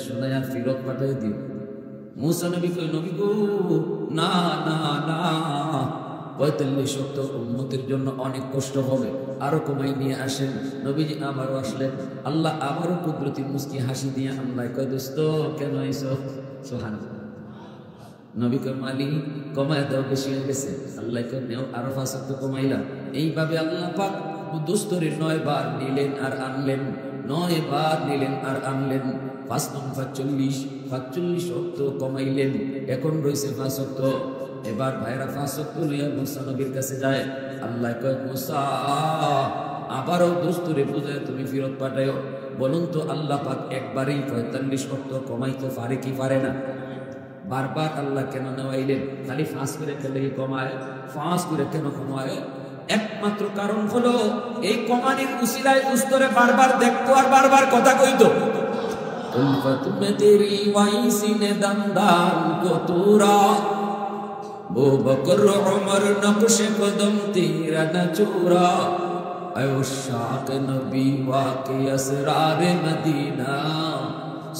শোনায়া ফিরত পাঠাই দিও। মুসা নবী কই নবী গো না না না, 45-70 উম্মতের জন্য অনেক কষ্ট হবে, আরো কমাই নিয়ে আসেন। নবীজি আবারও আসলেন। আল্লাহ আবারও কুদরতি মুস্কি হাসি দিয়ে আল্লাহ কয় দোস্ত কেন আইছো? সুবহানাল্লাহ। নবী কয় মালিক কমায় দাও, বেশি হয়ে গেছে। আল্লাহ কয় নেও, আরো 5 ওয়াক্ত কমাইলাম। এইভাবে আল্লাহ পাক দোস্তরে 9 বার নিলেন আর আনলেন, 9 বার নিলেন আর আনলেন। 5 নং 45 ওয়াক্ত কমাইলেন, এখন রয়েছে 5 ওয়াক্ত। এবার ভাইরা 5 ওয়াক্ত লইয়া মুসা নবীর কাছে যায়। আল্লাহ কয় মুসা আবারও দোস্তরে বুঝায় তুমি ফিরত পাঠায়ো। বলুন তো আল্লাহ পাক একবারেই 45 ওয়াক্ত কমাইতে পারে কি পারে না? বারবার আল্লাহ কেন নেওয়াইলেন? খালি 5 করে কেন কমায়? 5 করে কেন কমায়? একমাত্র কারণ হলো এই কমানির উসিলায় দোস্তরে বারবার দেখতো আর বারবার কথা কইতো। উলফত মে তেরি ওয়াইসি নে দমদান কো তুরা, ও বকর উমর নকশে কদম তেরা ন চুরা, আয়ো শাক নবী ওয়াকে আসরারে মদিনা,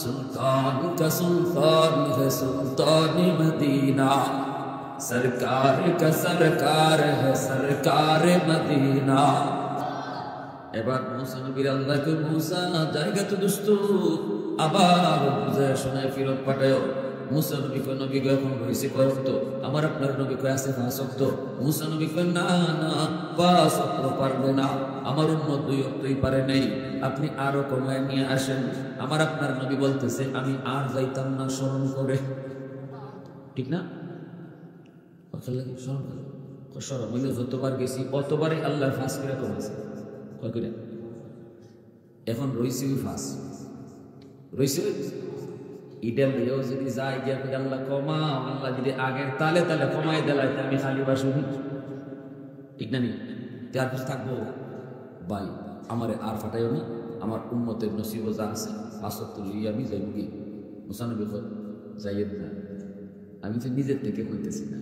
सुल्तान का सुल्तान है सुल्तान मदीना, सरकार का सरकार है सरकार मदीना। এবার মুসা নবীর আল্লাহকে মুসা জায়গা তো দোস্ত আবার বুঝায় শোনায় ফিরত পাঠায়। মুসা নবী কয় নবী গো এখন হয়েছে কয় ওয়াক্ত? আমার আপনার নবী কয় আছে 5 ওয়াক্ত। মুসা নবী কয় না না 5 ওয়াক্ত পারবে না, আমার উম্মত 2 ওয়াক্তই পারে নাই, আপনি আরো কমায় নিয়ে আসেন। আমার আপনার নবী বলতেছে আমি আর যাইতাম না স্মরণ করে, ঠিক না? স্মরণ হইলে যতবার গেছি অতবারই আল্লাহ 5 করে কমেছে। কয় করে? এখন রইছি 5 রইছে। ইডেল দিয়েও যদি যাই গিয়া আল্লাহ কমা, আল্লাহ যদি আগের তালে তালে কমাই দেয় আমি খালি বা শুনি, ঠিক না? নি তার কিছু থাকবো ভাই আমারে আর ফাটাইও না, আমার উম্মতের নসিব যা আছে 5 ওয়াক্ত লইয়া আমি যাইব কি? মুসা নবী যাইয়েন না, আমি তো নিজের থেকে হইতেছি না,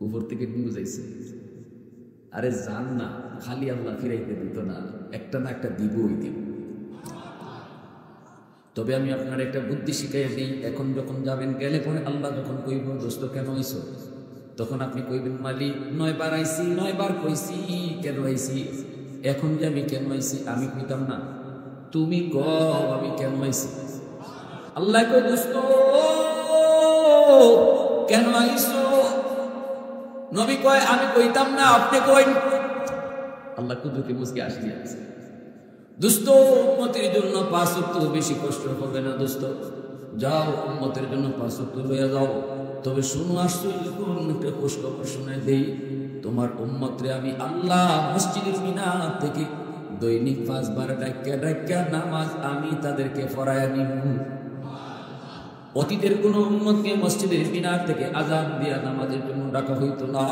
উপর থেকে নিয়ে যাইছে। আরে যান না, খালি আল্লাহ ফিরাইতে দিত না, একটা না একটা দিবই দিব। তবে আমি আপনার একটা বুদ্ধি শিখাইয়া দিই, এখন যখন যাবেন গেলে পরে আল্লাহ যখন কইব দোস্ত কেন আইছো, তখন আপনি কইবেন মালিক 9 বার আইছি, 9 বার কইছি কেন আইছি। এখন যে আমি কেন আইছি আমি কইতাম না, তুমি কও আমি কেন আইছি। আল্লাহ কই দোস্ত কেন আইছো? নবী কয় আমি কইতাম না, আপনি কইন। আল্লাহ কুদরতি মুসকি আসি দিয়েছে। দোস্ত উম্মতের জন্য 5 ওয়াক্ত বেশি কষ্ট হবে না দোস্ত, যাও উম্মতের জন্য 5 ওয়াক্ত লইয়া যাও। তবে শুনো আসছো যখন একটা খোঁজখবর শুনে দেই, তোমার উম্মতরে আমি আল্লাহ মসজিদের মিনার থেকে দৈনিক 5 বার ডাক্কা নামাজ আমি তাদেরকে পড়ায়া নিব। অতীতের কোন উম্মতকে মসজিদের মিনার থেকে আযান দিয়া নামাজের জন্য ডাকা হইতো না,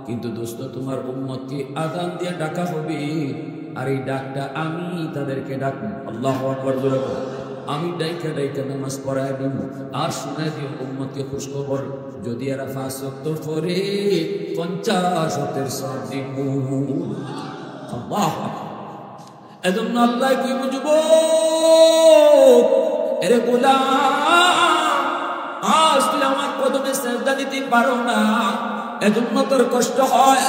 কিন্তু দোস্ত তোমার উম্মতকে আযান দিয়া ডাকা হবে। আর এই ডাকটা আমি তাদেরকে ডাকবো, আল্লাহু আকবার বলে আমি ডাইকা নামাজ পড়ায় দিব। আর শুনে দিও উম্মতকে খুশখবর, যদি এরা 5 ওয়াক্ত পড়ে 50 ওয়াক্তের সওয়াব দিব। আল্লাহু আকবার। এজন্য আল্লাহ কি বুঝবো, এরে গোলাম আজ তুই আমার কদমে সেজদা দিতে পারো না, এজন্য তোর কষ্ট হয়।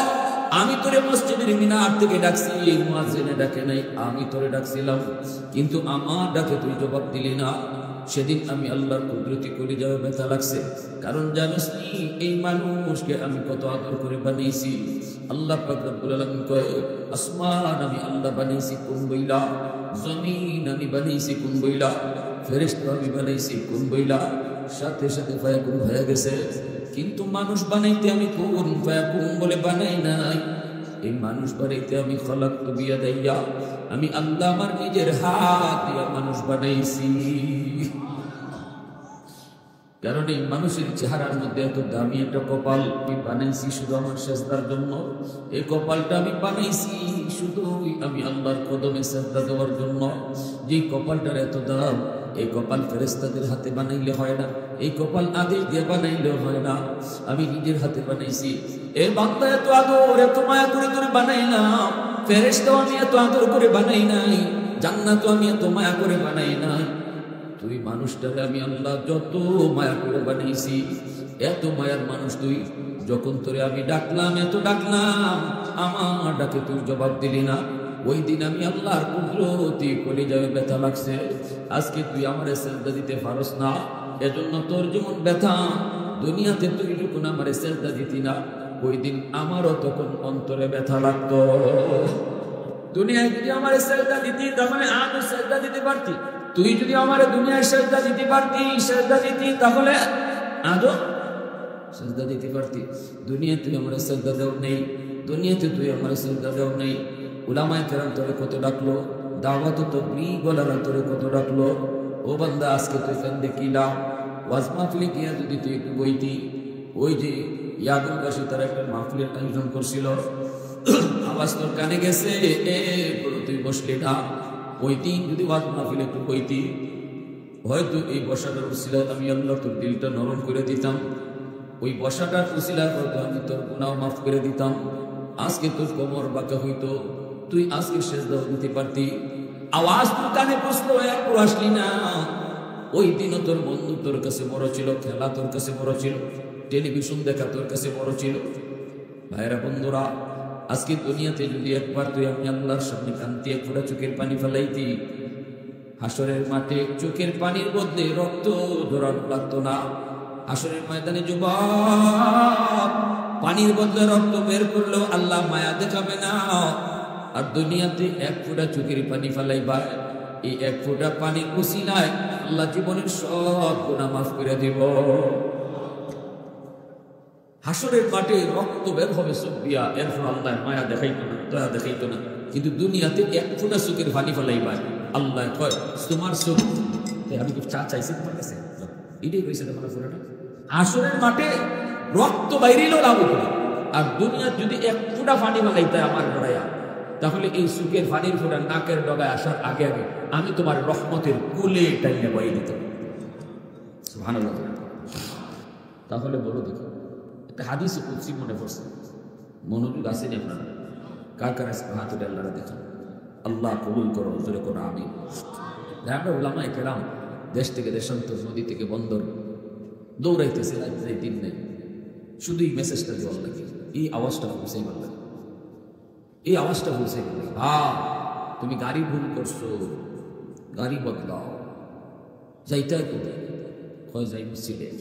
আমি তোরে মসজিদের মিনার থেকে ডাকছি, মুয়াজ্জিনে ডাকে নাই, আমি তোরে ডাকছিলাম, কিন্তু আমার ডাকে তুই জবাব দিলি না। সেদিন আমি আল্লাহর কুদরতি করে যাবে ব্যথা লাগছে, কারণ জানিস নি এই মানুষকে আমি কত আদর করে বানিয়েছি। আল্লাহ পাক রব্বুল আলামিন কয় আসমান আমি আল্লাহ বানিয়েছি কোন বইলা, জমিন আমি বানিয়েছি কোন বইলা, ফেরেশতা আমি বানাইছি কোন বইলা, সাথে সাথে ফায়াকুন হয়ে গেছে। কিন্তু মানুষ বানাইতে আমি কোন ফায়াকুন বলে বানাই নাই, এই মানুষ বানাইতে আমি খলাকতু বিয়াদাইয়া, আমি আল্লাহ আমার নিজের হাত দিয়ে মানুষ বানাইছি। কারণ এই মানুষের চেহারার মধ্যে এত দামি একটা কপাল আমি বানাইছি শুধু আমার সেজদার জন্য। এই কপালটা আমি বানাইছি শুধু আমি আল্লাহর কদমে সেজদা দেওয়ার জন্য। যে কপালটার এত দাম, এই কপাল ফেরেশতাদের হাতে বানাইলে হয় না, এই কপাল আদেশ দিয়ে বানাইলেও হয় না, আমি নিজের হাতে বানাইছি। এ বান্দা এত আদর এত মায়া করে তোরে বানাইলাম, ফেরেশতাও আমি এত আদর করে বানাই নাই, জান্নাতও আমি এত মায়া করে বানাই নাই। তুই মানুষটারে আমি আল্লাহ যত মায়া করে বানাইছি, এত মায়ার মানুষ তুই, যখন তোরে আমি ডাকলাম এত ডাকলাম, আমার ডাকে তুই জবাব দিলি না। ওই দিন আমি আল্লাহর কুদরতি কলিজায় ব্যথা লাগছে। আজকে তুই আমারে সেজদা দিতে পারস না, এজন্য তোর যেমন ব্যথা। দুনিয়াতে তুই যখন আমারে সেজদা দিতি না, ওই দিন আমারও তখন অন্তরে ব্যথা লাগতো। দুনিয়ায় যদি আমারে সেজদা দিতি তাহলে আজও সেজদা দিতে পারতি। তুই যদি আমারে দুনিয়ায় সেজদা দিতে পারতি, সেজদা দিতি তাহলে আজও সেজদা দিতে পারতি। দুনিয়াতে তুই আমারে সেজদা দেও নেই, দুনিয়াতে তুই আমারে সেজদা দেও নেই। উলামায়ে কেরাম তোরে কত ডাকলো, দাওয়াত তাবলীগ ওয়ালারা তোরে কত ডাকলো। ও বান্দা আজকে তুই কান্দে কি লাভ? ওয়াজ মাহফিলে গিয়া যদি তুই একটু বইতি, ওই যে ইয়াগুলবাসী তারা একটা মাহফিলের আয়োজন করছিল, আওয়াজ তোর কানে গেছে, এরপরে তুই বসলি না। ওই দিন যদি ওয়াজ মাহফিলে একটু বইতি, হয়তো এই বসাটার উসিলায় আমি আল্লাহ তোর দিলটা নরম করে দিতাম। ওই বসাটার উসিলায় হয়তো আমি তোর গুনাহ মাফ করে দিতাম। আজকে তোর কোমর বাঁকা হইতো, তুই আজকে সেজদাও দিতে পারতি। আওয়াজ তোর কানে পৌঁছলো, এরপর আসলি না। ওই দিনও তোর বন্ধু তোর কাছে বড় ছিল, খেলা তোর কাছে বড় ছিল, টেলিভিশন দেখা তোর কাছে বড় ছিল। ভাইরা বন্ধুরা, আজকে দুনিয়াতে যদি একবার তুই আমি আল্লাহর সামনে কান্তি এক ফোঁটা চোখের পানি ফেলাইতি, হাসরের মাঠে চোখের পানির বদলে রক্ত ঝরানো লাগতো না। হাসরের ময়দানে যুবক পানির বদলে রক্ত বের করলেও আল্লাহ মায়া দেখাবে না। আর দুনিয়াতে এক ফোঁটা চোখের পানি ফেলাইবা, এই এক ফোঁটা পানির উসিলায় আল্লাহ জীবনের সব গুনাহ মাফ করে দিব। হাসরের মাঠে রক্ত বের হবে সুবিয়া, এরপর আল্লাহ মায়া দেখাইতো না, দয়া দেখাইতো না। কিন্তু দুনিয়াতে এক ফোঁটা চোখের পানি ফেলাইবা, আল্লাহ কয় তোমার চোখ, আমি কি চা চাইছি তোমার কাছে? এটাই কইছে তোমার ফোঁটাটা। হাসরের মাঠে রক্ত বাইরেও লাভ করে। আর দুনিয়া যদি এক ফোঁটা পানি ফেলাইতে আমার ঘোড়াইয়া, তাহলে এই চোখের পানির ফোঁটা নাকের ডগায় আসার আগে আগে আমি তোমার রহমতের কুলে টাইনে বয়ে দিতাম। সুবহানাল্লাহ। তাহলে বলো দেখো, একটা হাদিস কুদসি মনে পড়ছে, মনোযোগ আসেনি আপনারা? কার কার হাত উঠে আল্লাহরা দেখেন, আল্লাহ কবুল করো, জোরে করো আমিন। আমরা উলামায়ে কেরাম দেশ থেকে দেশান্তর, নদী থেকে বন্দর দৌড়াইতেছে, রাত দিন নেই, শুধু এই মেসেজটা দেওয়ার লাগে, এই আওয়াজটা পৌঁছাই ভালো লাগে, এই আওয়াজটা পৌঁছাই ভালো লাগে। তুমি গাড়ি ভুল করছো, গাড়ি বদলাও। যাইতে কোথায়? হয় যাই সিলেট।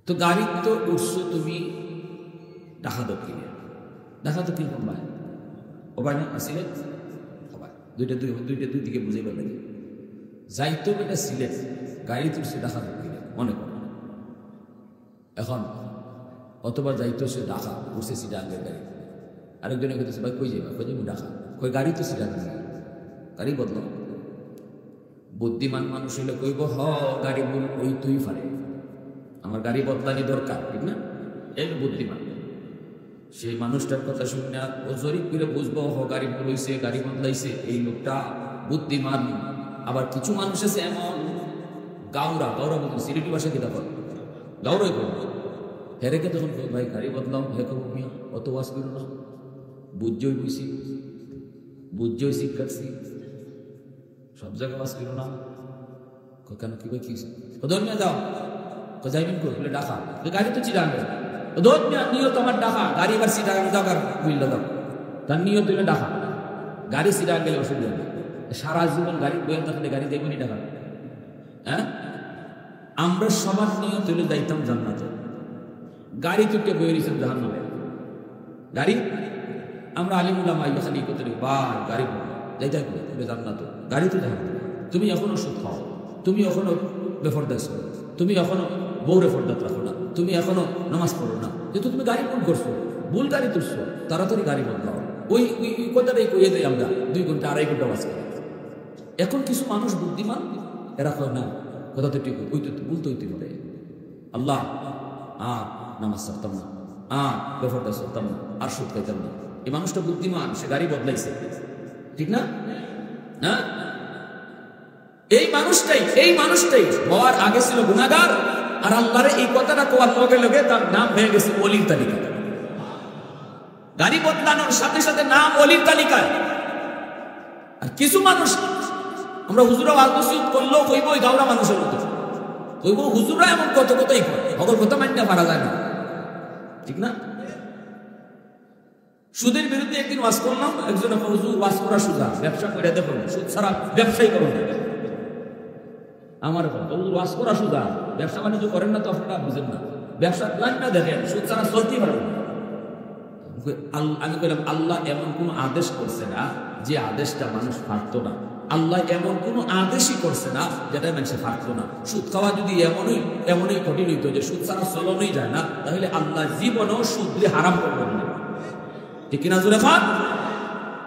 তো গাড়ি তো উঠছো তুমি ঢাকা দক্ষিণে, ঢাকা দক্ষিণ কোন ভাই? ও ভাই না সিলেট, দুইটা দুই দিকে বুঝাই ভালো লাগে। যাইতো এটা সিলেট, গাড়ি তুলছে ঢাকা দক্ষিণে, মনে করো। এখন অথবা যাইতো সে ঢাকা, উঠছে সিটাঙ্গের গাড়ি। আরেকজনে কইতেছে ভাই কই যাইবা? কই যাবো ঢাকা। কই গাড়ি তো সিটাঙ্গের গাড়ি বদলাও। বুদ্ধিমান মানুষ হইলে কইব গাড়ি ভুল ওই তুই পারে, আমার গাড়ি বদলানি দরকার, ঠিক না? এই বুদ্ধিমান। সেই মানুষটার কথা শুনে ও জরিপ করে বুঝবো গাড়ি ভুল হইছে, গাড়ি বদলাইছে, এই লোকটা বুদ্ধিমান। আবার কিছু মানুষ আছে এমন গাউরা বলতো, সিলেটি ভাষা কি দেখো গাউরাই করবো, হেরেকে তখন ভাই গাড়ি বদলাও, হে কব মিয়া অত ওয়াজ করো না, বুঝজই বুঝছি, বুঝজই শিক্ষার্থী, সব জায়গায় ওয়াজ করো না। কেন কি কি ধর্মিয়া যাও, যাইবেন করে ডাকা, গাড়ি তো চিরাঙ্গে ধর্মিয়া নিয়ত আমার ডাকা, গাড়ি এবার চিরাঙ্গে যাও, বুঝলে দাও, তার নিয়ত হইলে ডাকা, গাড়ি চিরাঙ্গে গেলে অসুবিধা নেই। সারা জীবন গাড়ি বয়ে থাকলে গাড়ি দেখবেনি ডাকা। হ্যাঁ, আমরা সবার নিয়ত হইলে যাইতাম জান্নাতে, গাড়ি তুটে বয়ে দিয়েছেন জাহান্নামে। গাড়ি আমরা আলিমুল্লাহ খালি করতে বা গাড়ি যাইতে জান্নাত, গাড়ি তো জাহান্নাম। তুমি এখনো সুদ খাও, তুমি এখনো বেফরদাস করো, তুমি এখনো বউরে ফরদাত রাখো না, তুমি এখনো নামাজ পড়ো না, যেহেতু তুমি গাড়ি ভুল করছো, ভুল গাড়ি তুলছো, তাড়াতাড়ি গাড়ি বদলাও। ওই কথাটাই কইয়ে দেয় আমরা 2 ঘন্টা 2.5 ঘন্টা বাস করি। এখন কিছু মানুষ বুদ্ধিমান, এরা কয় না কথা তো ঠিক, ওই তো ভুল তো হইতে পারে। আল্লাহ নামাজ ছাড়তাম না, বেফরদাস করতাম না, আর সুদ খাইতাম না। এই মানুষটা বুদ্ধিমান, সে গাড়ি বদলাইছে, ঠিক না? না, এই মানুষটাই হওয়ার আগে ছিল গুনাহগার, আর আল্লাহর এই কথাটা কোয়ার লগে লগে তার নাম হয়ে গেছে ওলির তালিকা। গাড়ি বদলানোর সাথে সাথে নাম ওলির তালিকায়। আর কিছু মানুষ আমরা হুজুরা ওয়াজ নসিহত করলেও কইব ওই গাওড়া মানুষের মতো, কইব হুজুরা এমন কত কথাই কয়, অগর কথা মানতে পারা যায় না, ঠিক না? সুদের বিরুদ্ধে একদিন ওয়াজ করলাম, একজন হুজুর ওয়াজ করা সুদা, ব্যবসা করে দেখুন, সুদ ছাড়া ব্যবসায়ী করুন। আমার হুজুর ওয়াজ করা সুদা, ব্যবসা বাণিজ্য করেন না তো আপনারা বুঝেন না, ব্যবসা প্ল্যান না দেখেন, সুদ ছাড়া চলতেই পারবেন না। আমি বললাম আল্লাহ এমন কোন আদেশ করছে না যে আদেশটা মানুষ পারত না, আল্লাহ এমন কোন আদেশই করছে না যেটা মানুষে পারত না। সুদ খাওয়া যদি এমনই কঠিন হইতো যে সুদ ছাড়া চলনই যায় না, তাহলে আল্লাহ জীবনেও সুদ দিয়ে হারাম করবেন না, ঠিক কিনা জোরে খান?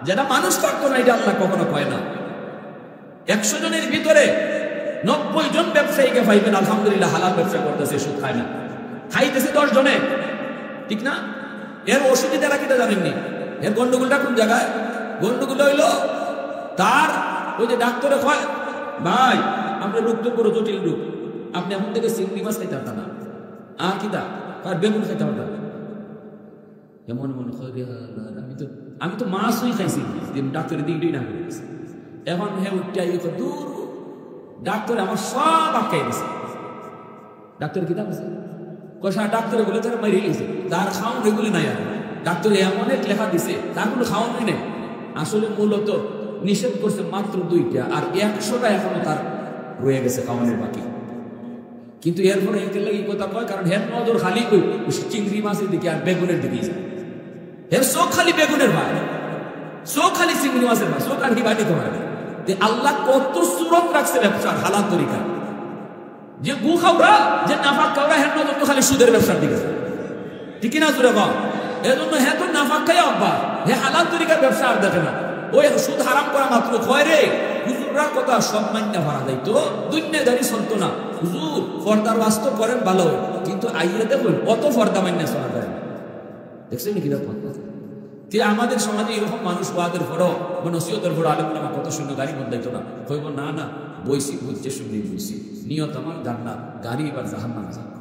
যেটা মানুষ পারত না এটা আল্লাহ কখনো কয় না। 100 জনের ভিতরে 90 জন ব্যবসায়ীকে পাইবেন আলহামদুলিল্লাহ হালাল ব্যবসা করতেছে, সুদ খায় না, খাইতেছে 10 জনে, ঠিক না? এর অসুবিধাটা কিটা জানেননি? এর গন্ডগোলটা কোন জায়গায়? গন্ডগোল হইল তার ওই যে ডাক্তারে কয় ভাই আপনার রোগ তো বড় জটিল রোগ, আপনি এখন থেকে চিংড়ি মাছ খাইতে পারতেন না, আর কিটা আর বেগুন খাইতে পারতেন। এমন মনে হয় আমি তো মাছই খাইছি, ডাক্তারের দিকটাই না করে গেছে। এখন হে উঠতে দূর ডাক্তার আমার সব আটকাই দিছে। ডাক্তার কিতা বলছে? কষা ডাক্তারে বলে তারা মারিয়ে গেছে, তার খাওয়ান এগুলি নাই। আর ডাক্তার এমন এক লেখা দিছে তার কোনো খাওয়ানোই নেই। আসলে মূলত নিষেধ করছে মাত্র 2টা, আর 100টা এখনো তার রয়ে গেছে খাওয়ানোর বাকি। কিন্তু এরপরে এর লাগে কথা কয়, কারণ হের নজর খালি চিংড়ি মাছের দিকে আর বেগুনের দিকে যায়। হের চোখ খালি বেগুনের ভাই, চোখ খালি চিংড়ি মাছের ভাই, চোখ আর কি বাড়িতে পারে। আল্লাহ কত সুরত রাখছে ব্যবসার হালাল তরিকা। যে গু খাওয়া যে নাফাক খাওয়া হের নজর তো খালি সুদের ব্যবসার দিকে, ঠিক না জুড়ে বাবা? এজন্য হ্যাঁ তো নাফাক খাই আব্বা, হে হালাল তরিকার ব্যবসা আর দেখে না। ওই সুদ হারাম করা মাত্র কয় রে হুজুররার কথা সব মান্যা ভাড়া যাইতো, দুনিয়াদারি চলতো না। হুজুর পর্দার বাস্তব করেন ভালো, কিন্তু আইয়া দেখুন কত পর্দা মান্যা চলা যায়, দেখছেন কি দেখুন? আমাদের সমাজে এরকম মানুষ ওয়াদের পরও নসিহতের পর আলেমুলামা কত শূন্য গাড়ি বন্ধাইতো না, কইব না না বইসি বুঝছে শুনলেই বুঝছি, নিয়ত আমার জান্নাত, গাড়ি এবার জাহান্নামে যাবে,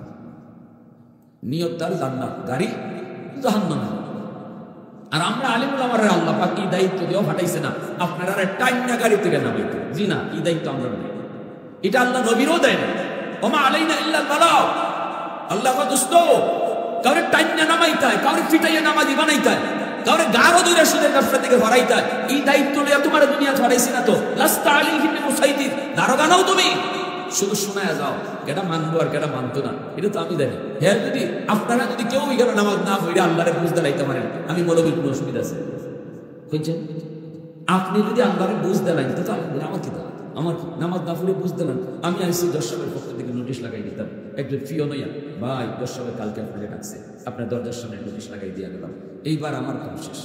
নিয়ত তার জান্নাত, গাড়ি জাহান্নামে। আর আমরা আলেমুলামার আল্লাহ পাক এই দায়িত্ব দিয়েও ফাটাইছে না আপনারা টাইনা গাড়ি থেকে নামাইতে, জি না, এই দায়িত্ব আমরা নেই, এটা আল্লাহ নবীরও দেয় না। ওমা আলাইনা ইল্লাল বালাগ। আল্লাহ দোস্ত কাউরে টাইনা নামাইতে হয়, কাউরে ফিটাইয়া নামাজি বানাইতে হয়, কাউরে গারো দূরে সুদের ব্যবসা থেকে ভরাইতে হয়। এই দায়িত্ব নিয়ে তোমার দুনিয়া ছড়াইছি না তো, লাস্তা আলাইহিম বিমুসাইতির, দারোগা নাও তুমি, শুধু শোনায় যাও কেটা মানবো আর কেটা মানতো না, এটা তো আমি জানি। হ্যাঁ যদি আপনারা যদি কেউ এখানে নামাজ না পড়ে আল্লাহরে বুঝ দাঁড়াইতে পারেন, আমি মৌলবীর কোনো অসুবিধা আছে বুঝছেন? আপনি যদি আল্লাহরে বুঝ দেলাইন তো আমার কি দাও, আমার নামাজ না পড়ে বুঝ দেলেন, আমি আসছি দর্শকের পক্ষ থেকে নোটিশ লাগাই দিতাম, একজন ফিও নইয়া ভাই দর্শকের কালকে আপনাকে ডাকছে, আপনার দরজার সামনে নোটিশ লাগাই দিয়ে গেলাম, এইবার আমার কাম শেষ।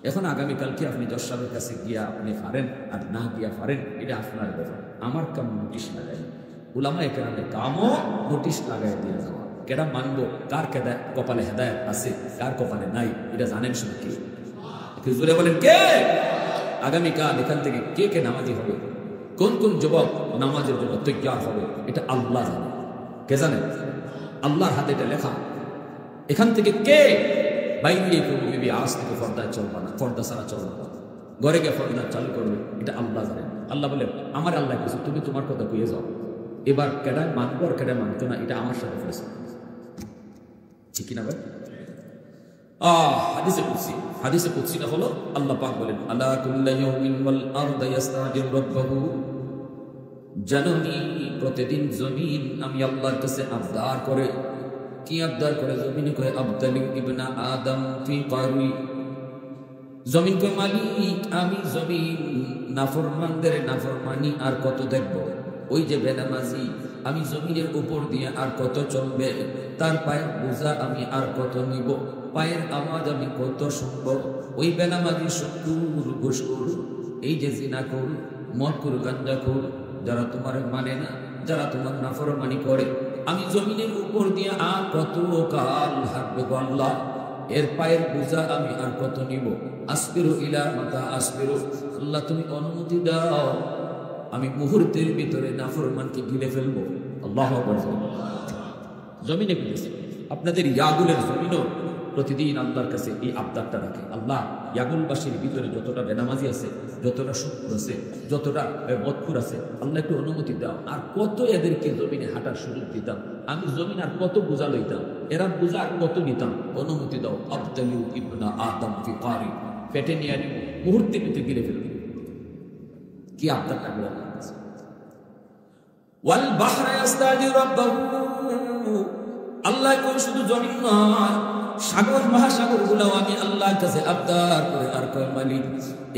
এখন আগামীকালকে আপনি দর্শকের কাছে গিয়া আপনি পারেন আর না গিয়া পারেন, এটা আপনার ব্যাপার, আমার কাম নোটিশ লাগাই। উলামা একরামের কামও নোটিশ লাগাই দিয়ে যাওয়া। কেডা মানবো, কার কেডা কপালে হেদায়েত আছে, কার কপালে নাই, এটা জানেন শুধু কে? জোরে বলেন কে? আগামীকাল এখান থেকে কে কে নামাজি হবে, কোন কোন যুবক নামাজের জন্য তৈয়ার হবে, এটা আল্লাহ জানে। কে জানে? আল্লাহর হাতে এটা লেখা। এখান থেকে কে বাইরে করবে, আজ থেকে পর্দায় চলবা না, পর্দা ছাড়া চলবা না, ঘরে গিয়ে পর্দা চালু করবে, এটা আল্লাহ জানেন। আল্লাহ বলে আমার আল্লাহ কিছু, তুমি তোমার কথা কইয়ে যাও, এবার কেডায় মানবো আর কেডায় মানতো না, এটা আমার সাথে ফেলেছে, ঠিক কিনা ভাই? হাদিসে কুদসিটা হলো আল্লাহ পাক বলেন আলা কুল্লি ইয়াউমিন ওয়াল আরদু ইস্তাজির রাব্বাহু, জাননি প্রতিদিন জমিন আমি আল্লাহর কাছে আবদার করে। কি আবদার করে? জমিন কয় আবদালি ইবনা আদম ফি কারি, জমিন কয় মালিক আমি জমিন নাফরমানদের নাফরমানি আর কত দেখব, ওই যে বেনামাজি আমি জমিনের উপর দিয়ে আর কত চলবে, তার পায়ের বোঝা আমি আর কত নিব, পায়ের আওয়াজ আমি কত শুনব, ওই বেনামাজি সুদ ঘুষখোর, এই যে জিনা কর, মদ কর, গাঞ্জা কর, যারা তোমার মানে না, যারা তোমার নাফরমানি করে, আমি জমিনের উপর দিয়ে আর কত কাল হাঁটবে গো আল্লাহ, এর পায়ের বোঝা আমি আর কত নিব। আসবিরু ইলা মাতা আসবিরু, আল্লাহ তুমি অনুমতি দাও আমি মুহূর্তের ভিতরে নাফরমানকে গিলে ফেলবো। আল্লাহু আকবার। জমিনে পেতেছে। আপনাদের ইয়াগুলের জমিনও প্রতিদিন আল্লাহর কাছে এই আবদারটা রাখে, আল্লাহ ইয়াগুলবাসীর ভিতরে যতটা বেনামাজি আছে, যতটা শুকুর আছে, যতটা মদকুর আছে, আল্লাহ একটু অনুমতি দাও। আর কত এদেরকে জমিনে হাঁটার সুযোগ দিতাম, আমি জমিন আর কত বোঝা লইতাম, এরা বোঝা আর কত নিতাম, অনুমতি দাও। আবদালু ইবনা আদম ফি কারি, পেটে নিয়ে আনি মুহূর্তে পেটে গিরে ফেলবে। কি আবদারটা আল্লাহ কাছে। ওয়াল বাহরা ইস্তাজি রাব্বাহু, আল্লাহ কোন শুধু জমিন নয়, সাগর মহাসাগর গুলাও আমি আল্লাহর কাছে আবদার করে। আর কয় মালিক,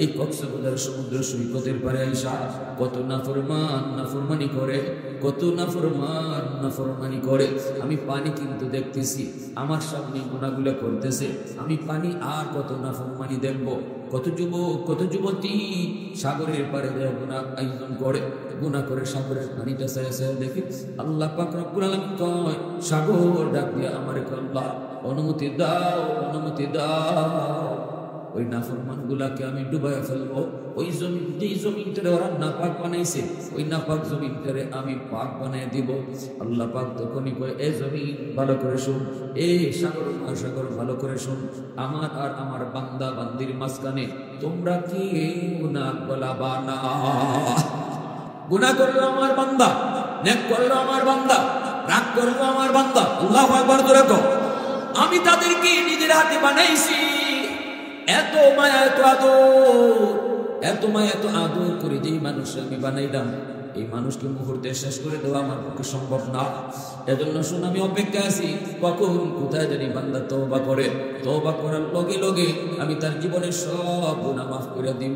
এই কক্সবাজার সমুদ্র সৈকতের পারে আইসা কত নাফরমানি করে, কত নাফরমানি করে। আমি পানি কিন্তু দেখতেছি, আমার সামনে গুনাহগুলো করতেছে, আমি পানি আর কত নাফরমানি দেখবো। কত যুবক, কত যুবতী সাগরের পারে যায় গুনাহ আয়োজন করে, গুনাহ করে সাগরের পানিটা চায় দেখি। আল্লাহ পাক রব্বুল আলামিন কয়, সাগর ডাক দিয়া আমারে কয়, আল্লাহ অনুমতি দাও, অনুমতি দাও, ওই নাফরমান গুলাকে আমি ডুবাইয়া ফেলবো। ওই জমিন, যেই জমিনটারে ওরা নাপাক বানাইছে, ওই নাপাক জমিনটারে আমি পাক বানাই দিব। আল্লাহ পাক তখনই কয়, এ জমিন ভালো করে শুন, এ সাগর মহাসাগর ভালো করে শুন, আমার আর আমার বান্দা বান্দির মাঝখানে তোমরা কি গুনাহ বলাবা না? গুনাহ করলো আমার বান্দা, নেক করলো আমার বান্দা, রাগ করলো আমার বান্দা, আল্লাহু আকবার জোরে কও। আমি তাদেরকে নিজের হাতে বানাইছি, এত মায়া এত আদর, এত মায়া এত আদর করে যেই মানুষ আমি বানাইলাম, এই মানুষকে মুহূর্তে শেষ করে দেওয়া আমার পক্ষে সম্ভব না। এজন্য শুন, আমি অপেক্ষা আছি কখন কোথায় জানি বান্দা তওবা করে, তওবা করার লগে লগে আমি তার জীবনের সব গুনাহ মাফ করে দিব।